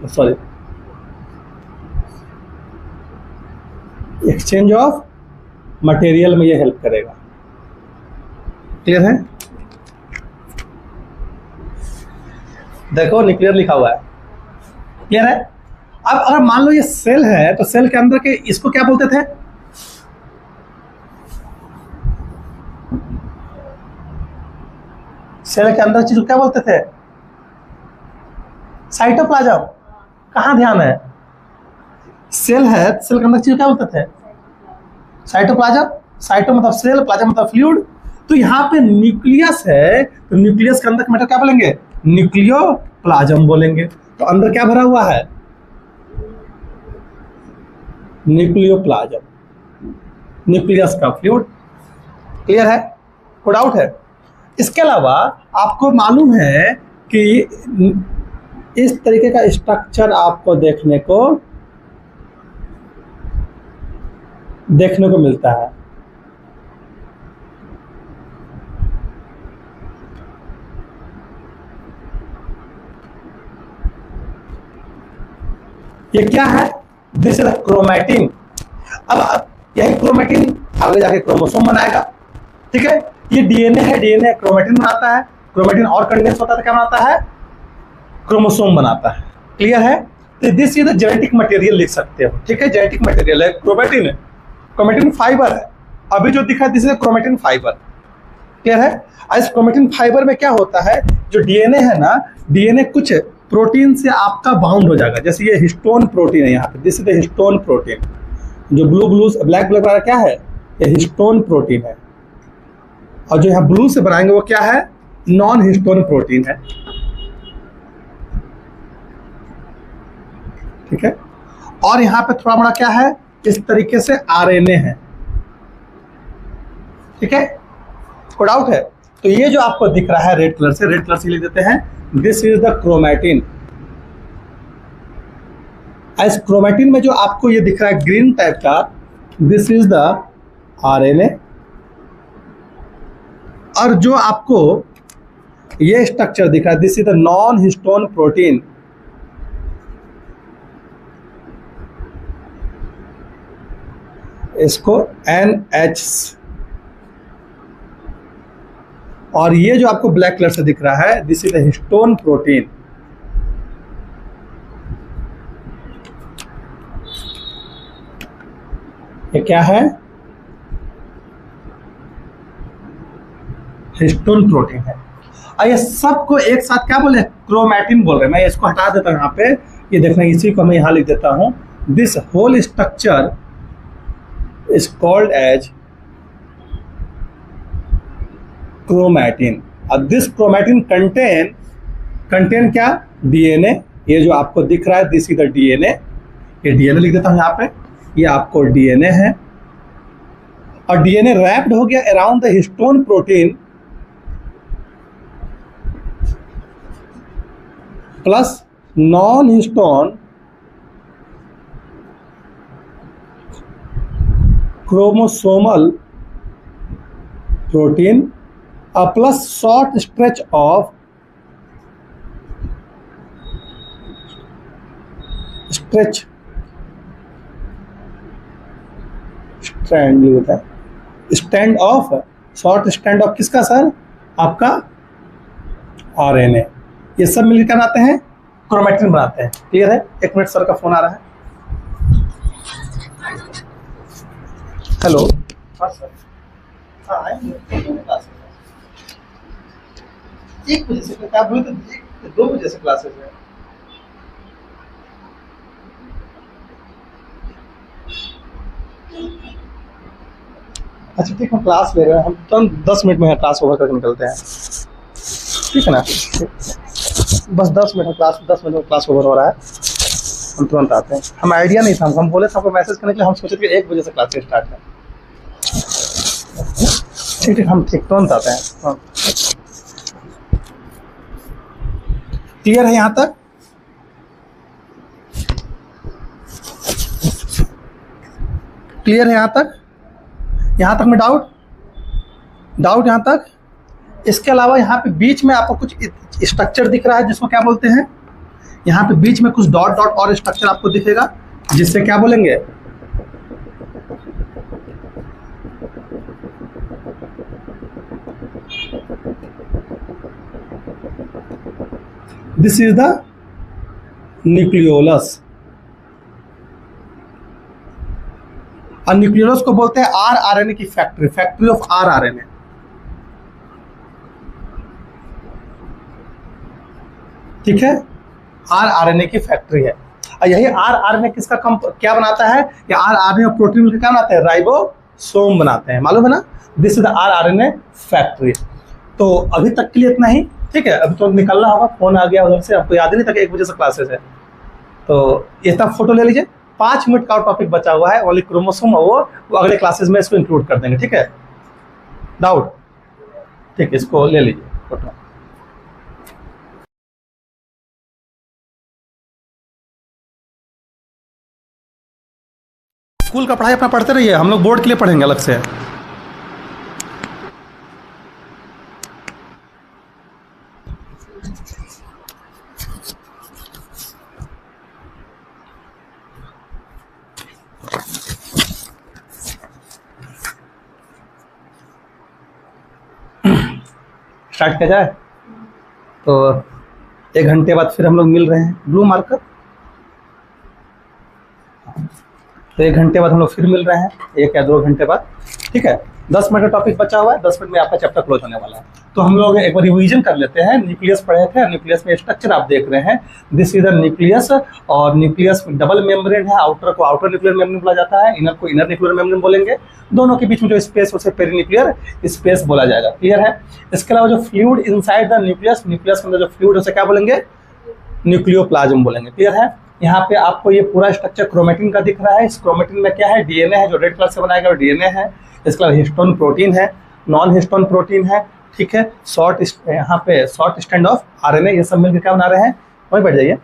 सॉरी एक्सचेंज ऑफ मटेरियल में ये हेल्प करेगा। क्लियर है? देखो न्यूक्लियर लिखा हुआ है। क्लियर है? अब अगर मान लो ये सेल है तो सेल के अंदर के इसको क्या बोलते थे? सेल के अंदर चीज को क्या बोलते थे? साइटोप्लाज्म। कहां ध्यान है? सेल है, सेल के अंदर चीज क्या बोलते थे? साइटोप्लाज्म। साइटो मतलब सेल, प्लाज्म मतलब फ्लूइड। तो यहाँ पे न्यूक्लियस है तो न्यूक्लियस के अंदर का मैटर क्या बोलेंगे? न्यूक्लियोप्लाज्म बोलेंगे। तो अंदर क्या भरा हुआ है? न्यूक्लियोप्लाज्म, न्यूक्लियस का फ्लूइड। क्लियर है? कोई डाउट है? इसके अलावा आपको मालूम है कि इस तरीके का स्ट्रक्चर आपको देखने को मिलता है। ये क्या है? This is chromatin. अब यही क्रोमैटिन आगे जाके क्रोमोसोम बनाएगा। ठीक है? ये डीएनए है, डीएनए क्रोमैटिन बनाता है, क्रोमैटिन और कंडेंस होता है तो क्या बनाता है? क्रोमोसोम बनाता है। क्लियर है? तो this is the genetic material लिख सकते हो। ठीक है? जेनेटिक मटेरियल है, क्रोमैटिन है, क्रोमैटिन फाइबर है। अभी जो दिखा this is chromatin fibre. Clear है? इस क्रोमैटिन फाइबर में क्या होता है? जो डीएनए है ना, डीएनए कुछ प्रोटीन से आपका बाउंड हो जाएगा। जैसे ये हिस्टोन प्रोटीन है, यहाँ पे this is the histone protein. जो ब्लू ब्लैक वाला क्या है? ये हिस्टोन प्रोटीन है। और जो यहाँ ब्लू से बनाएंगे वो क्या है? नॉन हिस्टोन प्रोटीन है। ठीक है? और यहाँ पे थोड़ा बड़ा क्या है? इस तरीके से आरएनए है। ठीक है? कोई डाउट है? तो ये जो आपको दिख रहा है रेड कलर से लिख देते हैं दिस इज द क्रोमैटिन। इस क्रोमैटिन में जो आपको ये दिख रहा है ग्रीन टाइप का, दिस इज द आरएनए। और जो आपको ये स्ट्रक्चर दिख रहा है this is the non histone protein. इसको NH। और ये जो आपको ब्लैक कलर से दिख रहा है this is the histone protein. ये क्या है? हिस्टोन प्रोटीन है। और ये सबको एक साथ क्या बोले? क्रोमैटिन बोल रहे हैं। मैं इसको हटा देता हूं यहाँ पे, ये देखना, इसी को मैं यहाँ लिख देता हूं। This whole structure is called as chromatin. और दिस क्रोमैटिन कंटेन क्या? डीएनए। ये जो आपको दिख रहा है दिस इज द डीएनए। ये डीएनए लिख देता हूं यहाँ पे, ये आपको डीएनए है। और डीएनए रैप्ड हो गया around the histone protein plus non histone chromosomal protein plus short stretch of stand of short stand of किसका सर? आपका आरएनए। ये सब मिलकर क्या बनाते हैं? क्रोमैटिन बनाते हैं। क्लियर है? एक मिनट, सर का फोन आ रहा है। हेलो। हाँ सर। हाँ आएंगे 1 बजे से किताब हुई तो 2 बजे से क्लासेस है। अच्छा ठीक है, क्लास ले रहे हैं हम, तो 10 मिनट में क्लास ओवर करके निकलते हैं, ठीक है ना? बस 10 मिनट क्लास, 10 मिनट में क्लास ओवर हो रहा है, हम तुरंत आते हैं। हम आइडिया नहीं था, हम बोले थे आपको मैसेज करने के लिए, हम सोचे थे 1 बजे से क्लास स्टार्ट है। ठीक है, हम तुरंत आते हैं। क्लियर है यहाँ तक? क्लियर है यहाँ तक? यहाँ तक में डाउट यहाँ तक? इसके अलावा यहाँ पे बीच में आपको कुछ स्ट्रक्चर दिख रहा है जिसको क्या बोलते हैं? यहाँ पे बीच में कुछ डॉट डॉट और स्ट्रक्चर आपको दिखेगा, जिससे क्या बोलेंगे? This is the nucleolus. और न्यूक्लियोलस को बोलते हैं आरआरएनए की फैक्ट्री ऑफ आरआरएनए। ठीक है, आरआरएनए की फैक्ट्री है। और यही आरआरएनए किसका क्या बनाता है? या आरआरएनए प्रोटीन क्या बनाते हैं? राइबोसोम बनाते हैं, मालूम है ना? This is the rRNA factory. तो अभी तक के लिए इतना ही, ठीक है? अभी तो निकलना होगा, फोन आ गया उधर से, आपको याद ही नहीं था कि 1 बजे से क्लासेस है। तो ये तब फोटो ले लीजिए। 5 मिनट का टॉपिक बचा हुआ है, ओनली क्रोमोसोम, वो अगले क्लासेस में इसको इंक्लूड कर देंगे, ठीक है? डाउट? ठीक है, इसको ले लीजिए फोटो। स्कूल का पढ़ाई अपना पढ़ते रहिए, हम लोग बोर्ड के लिए पढ़ेंगे अलग से। स्टार्ट किया जाए तो 1 घंटे बाद फिर हम लोग मिल रहे हैं, ब्लू मार्कर। तो 1 घंटे बाद हम लोग फिर मिल रहे हैं, 1 या 2 घंटे बाद, ठीक है? 10 मिनट का टॉपिक बचा हुआ है, 10 मिनट में आपका चैप्टर क्लोज होने वाला है। तो हम लोग एक बार रिवीजन कर लेते हैं। न्यूक्लियस पढ़े थे, न्यूक्लियस में स्ट्रक्चर आप देख रहे हैं, दिस इज द न्यूक्लियस। और न्यूक्लियस डबल मेम्ब्रेन है, आउटर को आउटर न्यूक्लियर मेम्ब्रेन बोला जाता है, इनर को इनर न्यूक्लियर मेम्ब्रेन बोलेंगे। दोनों के बीच में जो स्पेस उसे पेरिन्यूक्लियर स्पेस बोला जाएगा। क्लियर है? इसके अलावा जो fluid inside the nucleus, nucleus के अंदर जो फ्लूइड है उसे क्या बोलेंगे? न्यूक्लियोप्लाज्म बोलेंगे। क्लियर है? यहाँ पे आपको ये पूरा स्ट्रक्चर क्रोमेटिन का दिख रहा है। इस क्रोमेटिन में क्या है? डीएनए है, जो रेड कलर से बनाया गया डीएनए है। इसके अलावा हिस्टोन प्रोटीन है, नॉन हिस्टोन प्रोटीन है, ठीक है? यहाँ पे शॉर्ट स्टैंड ऑफ आरएनए, ये सब मिलकर क्या बना रहे हैं? वही बैठ जाइए,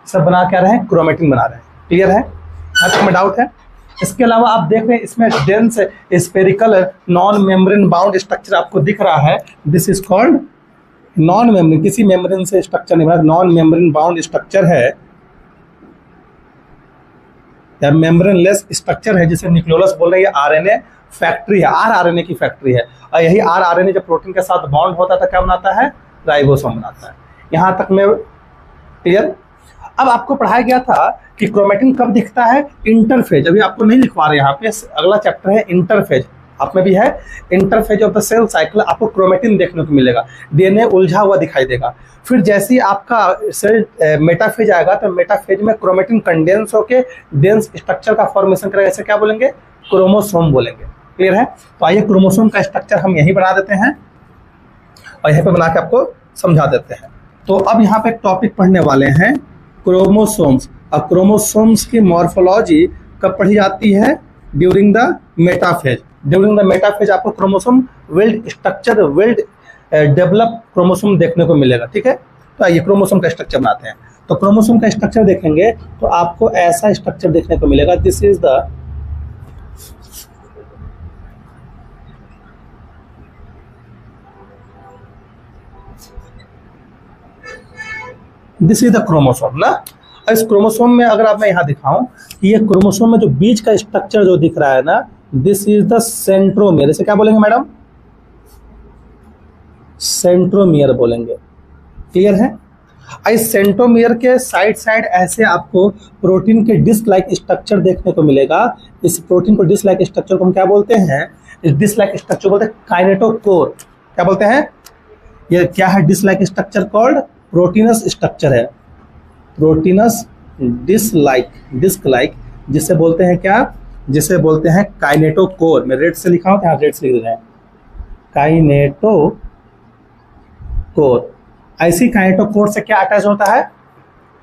सब बना क्या रहे हैं? क्रोमेटिन बना रहे हैं। क्लियर है? यहाँ तक में डाउट है? इसके अलावा आप देख रहे हैं इसमें dense spherical non membrane bound structure आपको दिख रहा है। This is called non membrane, किसी मेम्ब्रेन से स्ट्रक्चर नहीं बना, नॉन मेम्ब्रेन बाउंड स्ट्रक्चर है या मेम्ब्रेनलेस स्ट्रक्चर है, जिसे न्यूक्लियोलस बोल रहे हैं। आरएनए फैक्ट्री है, आरआरएनए की फैक्ट्री है। और यही आरआरएनए जब प्रोटीन के साथ बॉन्ड होता है तो क्या बनाता है? राइबोसोम बनाता है। यहाँ तक में क्लियर? अब आपको पढ़ाया गया था कि क्रोमेटिन कब दिखता है? इंटरफेज। अभी आपको नहीं लिखवा रहे यहाँ पे, अगला चैप्टर है इंटरफेज, आप में भी है। Interphase of the cell cycle आपको क्रोमेटिन देखने को मिलेगा, डीएनए उलझा हुआ दिखाई देगा। फिर जैसे ही आपका सेल मेटाफेज आएगा तो मेटाफेज में क्रोमेटिन कंडेंस होकर डेंस स्ट्रक्चर का फॉर्मेशन करेगा, इसे क्या बोलेंगे? क्रोमोसोम बोलेंगे। क्लियर है? तो आइए क्रोमोसोम का स्ट्रक्चर हम यही बना देते हैं और यहीं पे बना के आपको समझा देते हैं। तो अब यहाँ पे एक टॉपिक पढ़ने वाले हैं, क्रोमोसोम्स। और क्रोमोसोम्स की मॉर्फोलॉजी कब पढ़ी जाती है? During the metaphase. During the metaphase आपको chromosome well structure, well develop chromosome देखने को मिलेगा, ठीक है? तो आइए क्रोमोसोम का स्ट्रक्चर बनाते हैं। तो क्रोमोसोम का स्ट्रक्चर देखेंगे तो आपको ऐसा स्ट्रक्चर देखने को मिलेगा। This is the this is the chromosome ना। इस क्रोमोसोम में अगर आप मैं यहाँ दिखाऊं कि ये क्रोमोसोम में जो बीच का स्ट्रक्चर जो दिख रहा है ना, दिस इज द सेंट्रोमियर। इसे क्या बोलेंगे मैडम? सेंट्रोमियर बोलेंगे। क्लियर है? इस सेंट्रोमियर के साइड साइड ऐसे आपको प्रोटीन के डिस्क लाइक स्ट्रक्चर देखने को मिलेगा। इस प्रोटीन को डिस्क लाइक स्ट्रक्चर को हम क्या बोलते हैं? इस डिस्क लाइक स्ट्रक्चर बोलते हैं काइनेटोकोर। क्या बोलते हैं? ये क्या है? Disc like structure called proteinous structure है। प्रोटीनस डिस्क लाइक जिसे बोलते हैं क्या? जिसे बोलते हैं काइनेटोकोर। मैं रेड से लिखा हूं, यहाँ रेड से लिख रहे हैं काइनेटोकोर। ऐसी काइनेटोकोर से क्या अटैच होता है?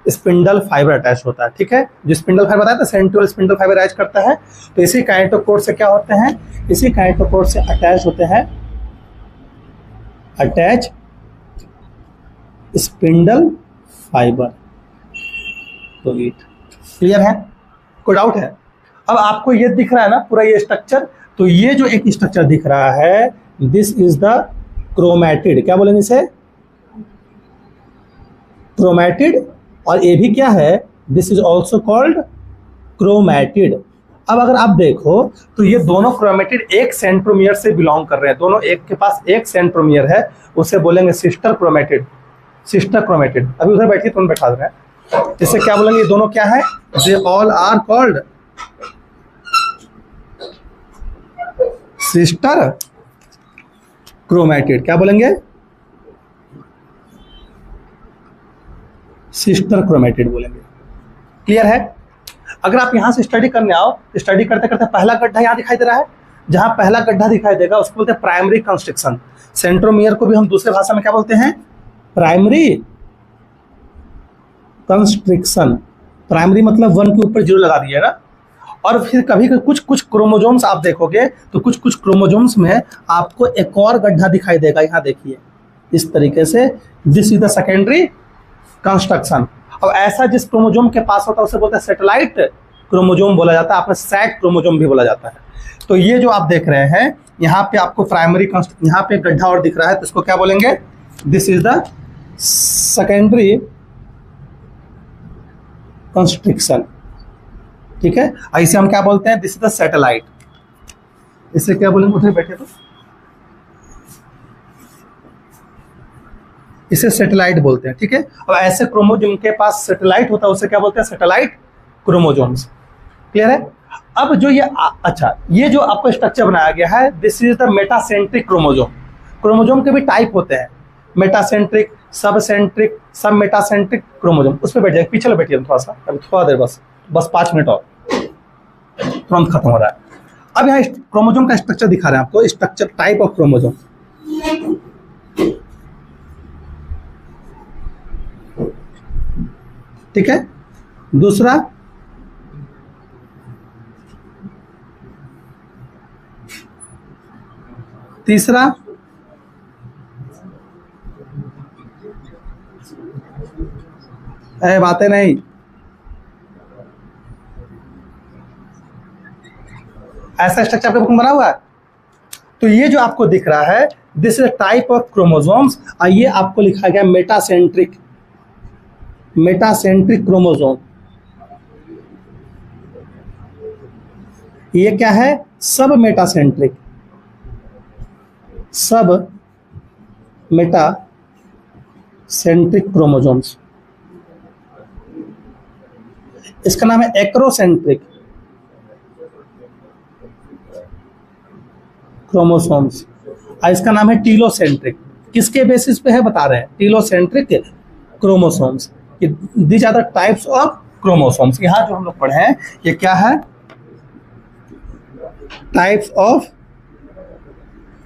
स्पिंडल फाइबर अटैच होता है। ठीक है, जो स्पिंडल फाइबर बताया था सेंट्रियोल स्पिंडल फाइबर अटैच करता है, तो इसी काइनेटोकोर से क्या होते हैं? इसी काइनेटोकोर से अटैच होते हैं अटैच स्पिंडल फाइबर। तो क्लियर है? कोई डाउट है? अब आपको ये दिख रहा है ना पूरा ये स्ट्रक्चर, तो ये जो एक स्ट्रक्चर दिख रहा है दिस इज द क्रोमैटिड। क्या बोलेंगे इसे? क्रोमैटिड। और ये भी क्या है? This is also called chromatid. अब अगर आप देखो तो ये दोनों क्रोमैटिड एक सेंट्रोमियर से बिलोंग कर रहे हैं, दोनों एक के पास एक सेंट्रोमियर है, उसे बोलेंगे सिस्टर क्रोमैटिड। Sister chromatid. अभी उधर बैठिए, तुम बैठा दे रहे हैं। इसे क्या बोलेंगे? ये दोनों क्या है? They all are called sister chromatid. क्या बोलेंगे? सिस्टर क्रोमैटिड बोलेंगे। क्लियर है? अगर आप यहां से स्टडी करने आओ तो स्टडी करते करते पहला गड्ढा यहां दिखाई दे रहा है, जहां पहला गड्ढा दिखाई देगा उसको बोलते हैं प्राइमरी कंस्ट्रिक्शन। सेंट्रोमियर को भी हम दूसरे भाषा में क्या बोलते हैं? Primary constriction. प्राइमरी मतलब 1 के ऊपर 0 लगा दिए ना। और फिर कभी कुछ क्रोमोजोम्स आप देखोगे तो कुछ क्रोमोजोम्स में आपको एक और गड्ढा दिखाई देगा। यहाँ देखिए इस तरीके से, this is the secondary constriction. अब ऐसा जिस क्रोमोजोम के पास होता है उसे बोलते हैं सैटेलाइट क्रोमोजोम बोला जाता है, आपने सैट क्रोमोजोम भी बोला जाता है। तो ये जो आप देख रहे हैं यहाँ पे आपको प्राइमरी यहाँ पे गड्ढा और दिख रहा है, तो इसको क्या बोलेंगे? This is the secondary constriction. ठीक है, ऐसे हम क्या बोलते हैं? This is the satellite. इसे क्या बोलेंगे? उधर बैठे तो इसे सैटेलाइट बोलते हैं। ठीक है, अब ऐसे क्रोमोजोम के पास सैटेलाइट होता है उसे क्या बोलते हैं? Satellite chromosomes. क्लियर है? अब जो ये अच्छा ये जो आपको स्ट्रक्चर बनाया गया है this is the metacentric chromosome. Chromosome के भी टाइप होते हैं, मेटासेंट्रिक, सब सेंट्रिक, सब मेटासेंट्रिक क्रोमोजोम। उस पर बैठ जाए, पीछे बैठिए थोड़ा सा, अभी थोड़ा देर बस 5 मिनट और, तुरंत खत्म हो रहा है। अब यहाँ क्रोमोजोम का स्ट्रक्चर दिखा रहे हैं आपको, स्ट्रक्चर टाइप ऑफ क्रोमोजोम। ठीक है, दूसरा तीसरा बातें नहीं, ऐसा स्ट्रक्चर आपके बुक में बना हुआ है। तो ये जो आपको दिख रहा है this is type of chromosomes, और ये आपको लिखा गया मेटासेंट्रिक क्रोमोजोम। ये क्या है? सब मेटासेंट्रिक क्रोमोजोम्स। इसका नाम है एक्रोसेंट्रिक क्रोमोसोम्स, और इसका नाम है टीलोसेंट्रिक। किसके बेसिस पे है बता रहे हैं? Telocentric chromosomes. These are the types of chromosomes. यहाँ जो हम लोग पढ़े हैं ये क्या है? Types of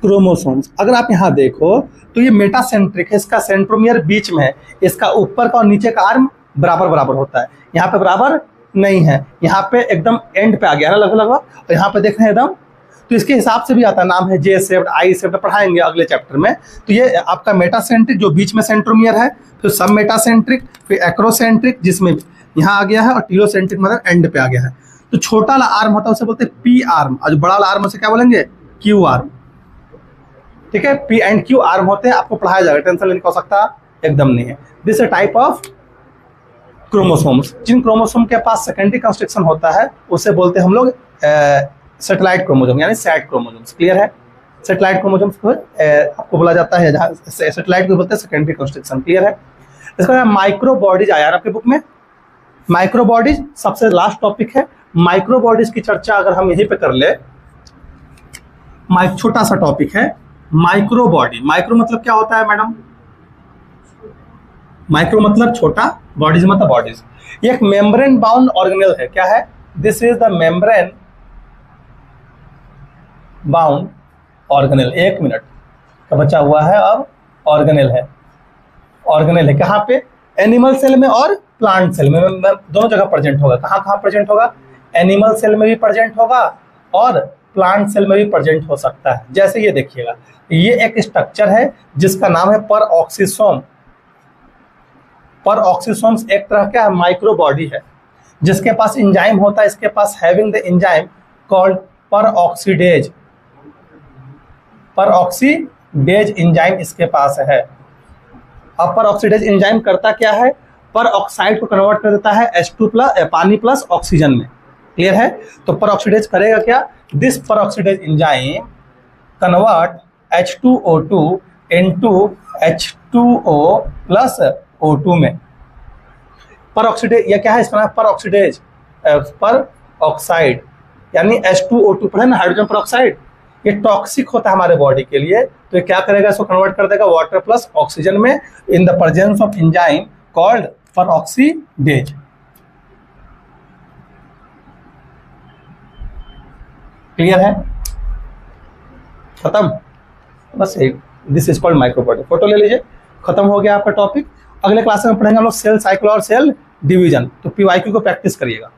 chromosomes. अगर आप यहाँ देखो तो ये मेटासेंट्रिक है, इसका सेंट्रोमियर बीच में है, इसका ऊपर का और नीचे का आर्म बराबर होता है। यहाँ पे बराबर नहीं है, यहाँ पे एकदम एंड पे आ गया ना लगभग, और यहाँ पे देख रहे हैं एकदम, तो इसके हिसाब से भी आता है, नाम है जे शेप्ड, आई शेप्ड, पढ़ाएंगे अगले चैप्टर में। तो ये आपका मेटासेंट्रिक जो बीच में सेंट्रोमियर है, फिर सब मेटासेंट्रिक, फिर एक्रोसेंट्रिक जिसमें यहाँ आ गया है, और टीलोसेंट्रिक मतलब एंड पे आ गया है। तो छोटा वाला आर्म होता है उसे बोलते हैं पी आर्म, और जो बड़ा वाला आर्म उसे क्या बोलेंगे? Q arm. ठीक है, पी एंड क्यू आर्म होते हैं, आपको पढ़ाया जाएगा, टेंशन लेने की आवश्यकता एकदम नहीं है। This a type of chromosomes, जिन क्रोमोसोम के पास सेकेंडरी कंस्ट्रक्शन होता है उसे बोलते हैं हम लोग सैटेलाइट क्रोमोसोम यानी सैट क्रोमोसोम्स। क्लियर है? सैटेलाइट क्रोमोसोम्स को आपको बोला जाता है, जहाँ सैटेलाइट को बोलते हैं सेकेंडरी कंस्ट्रक्शन। क्लियर है? इसका नाम माइक्रो बॉडीज आया आपके बुक में। माइक्रो बॉडीज सबसे लास्ट टॉपिक है। माइक्रो बॉडीज की चर्चा अगर हम यहीं पे कर ले, छोटा सा टॉपिक है माइक्रो बॉडी। माइक्रो मतलब क्या होता है मैडम? माइक्रो मतलब छोटा, बॉडीज मतलब बॉडीज। ये एक मेम्ब्रेन बाउंड ऑर्गेनेल है। क्या है? This is the membrane bound organelle. 1 minute का बचा हुआ है, अब ऑर्गेनेल है। ऑर्गेनेल है कहाँ पे? एनिमल सेल में और प्लांट सेल में दोनों जगह प्रेजेंट होगा। कहाँ कहाँ प्रेजेंट होगा? एनिमल सेल में भी प्रेजेंट होगा और प्लांट सेल में भी प्रेजेंट हो सकता है। जैसे ये देखिएगा, ये एक स्ट्रक्चर है जिसका नाम है परऑक्सीसोम। परऑक्सीसोम्स एक तरह का माइक्रो बॉडी है जिसके पास एंजाइम होता है। इसके पास having the enzyme called peroxidase. Peroxidase enzyme इसके पास है। अब परऑक्सीडेज एंजाइम करता क्या है? परऑक्साइड को कन्वर्ट कर देता है H2 प्लस पानी प्लस ऑक्सीजन में। क्लियर है? तो परऑक्सीडेज करेगा क्या? This peroxidase enzyme convert H2O2 into H2O plus O2 में। परऑक्सीडेज ये क्या है? इसका नाम परऑक्सीडेज, पर ऑक्साइड यानी H2O2 पढ़े ना, हाइड्रोजन परऑक्साइड। ये टॉक्सिक होता है हमारे बॉडी के लिए, तो ये क्या करेगा? इसको कन्वर्ट कर देगा वाटर प्लस ऑक्सीजन में in the presence of enzyme called peroxidase. Clear है? खत्म? बस this is called micro body. Photo ले लीजिए। खत्म हो गया आपका टॉपिक। अगले क्लास में पढ़ेंगे हम लोग सेल साइकिल और सेल डिवीजन। तो PYQ को प्रैक्टिस करिएगा।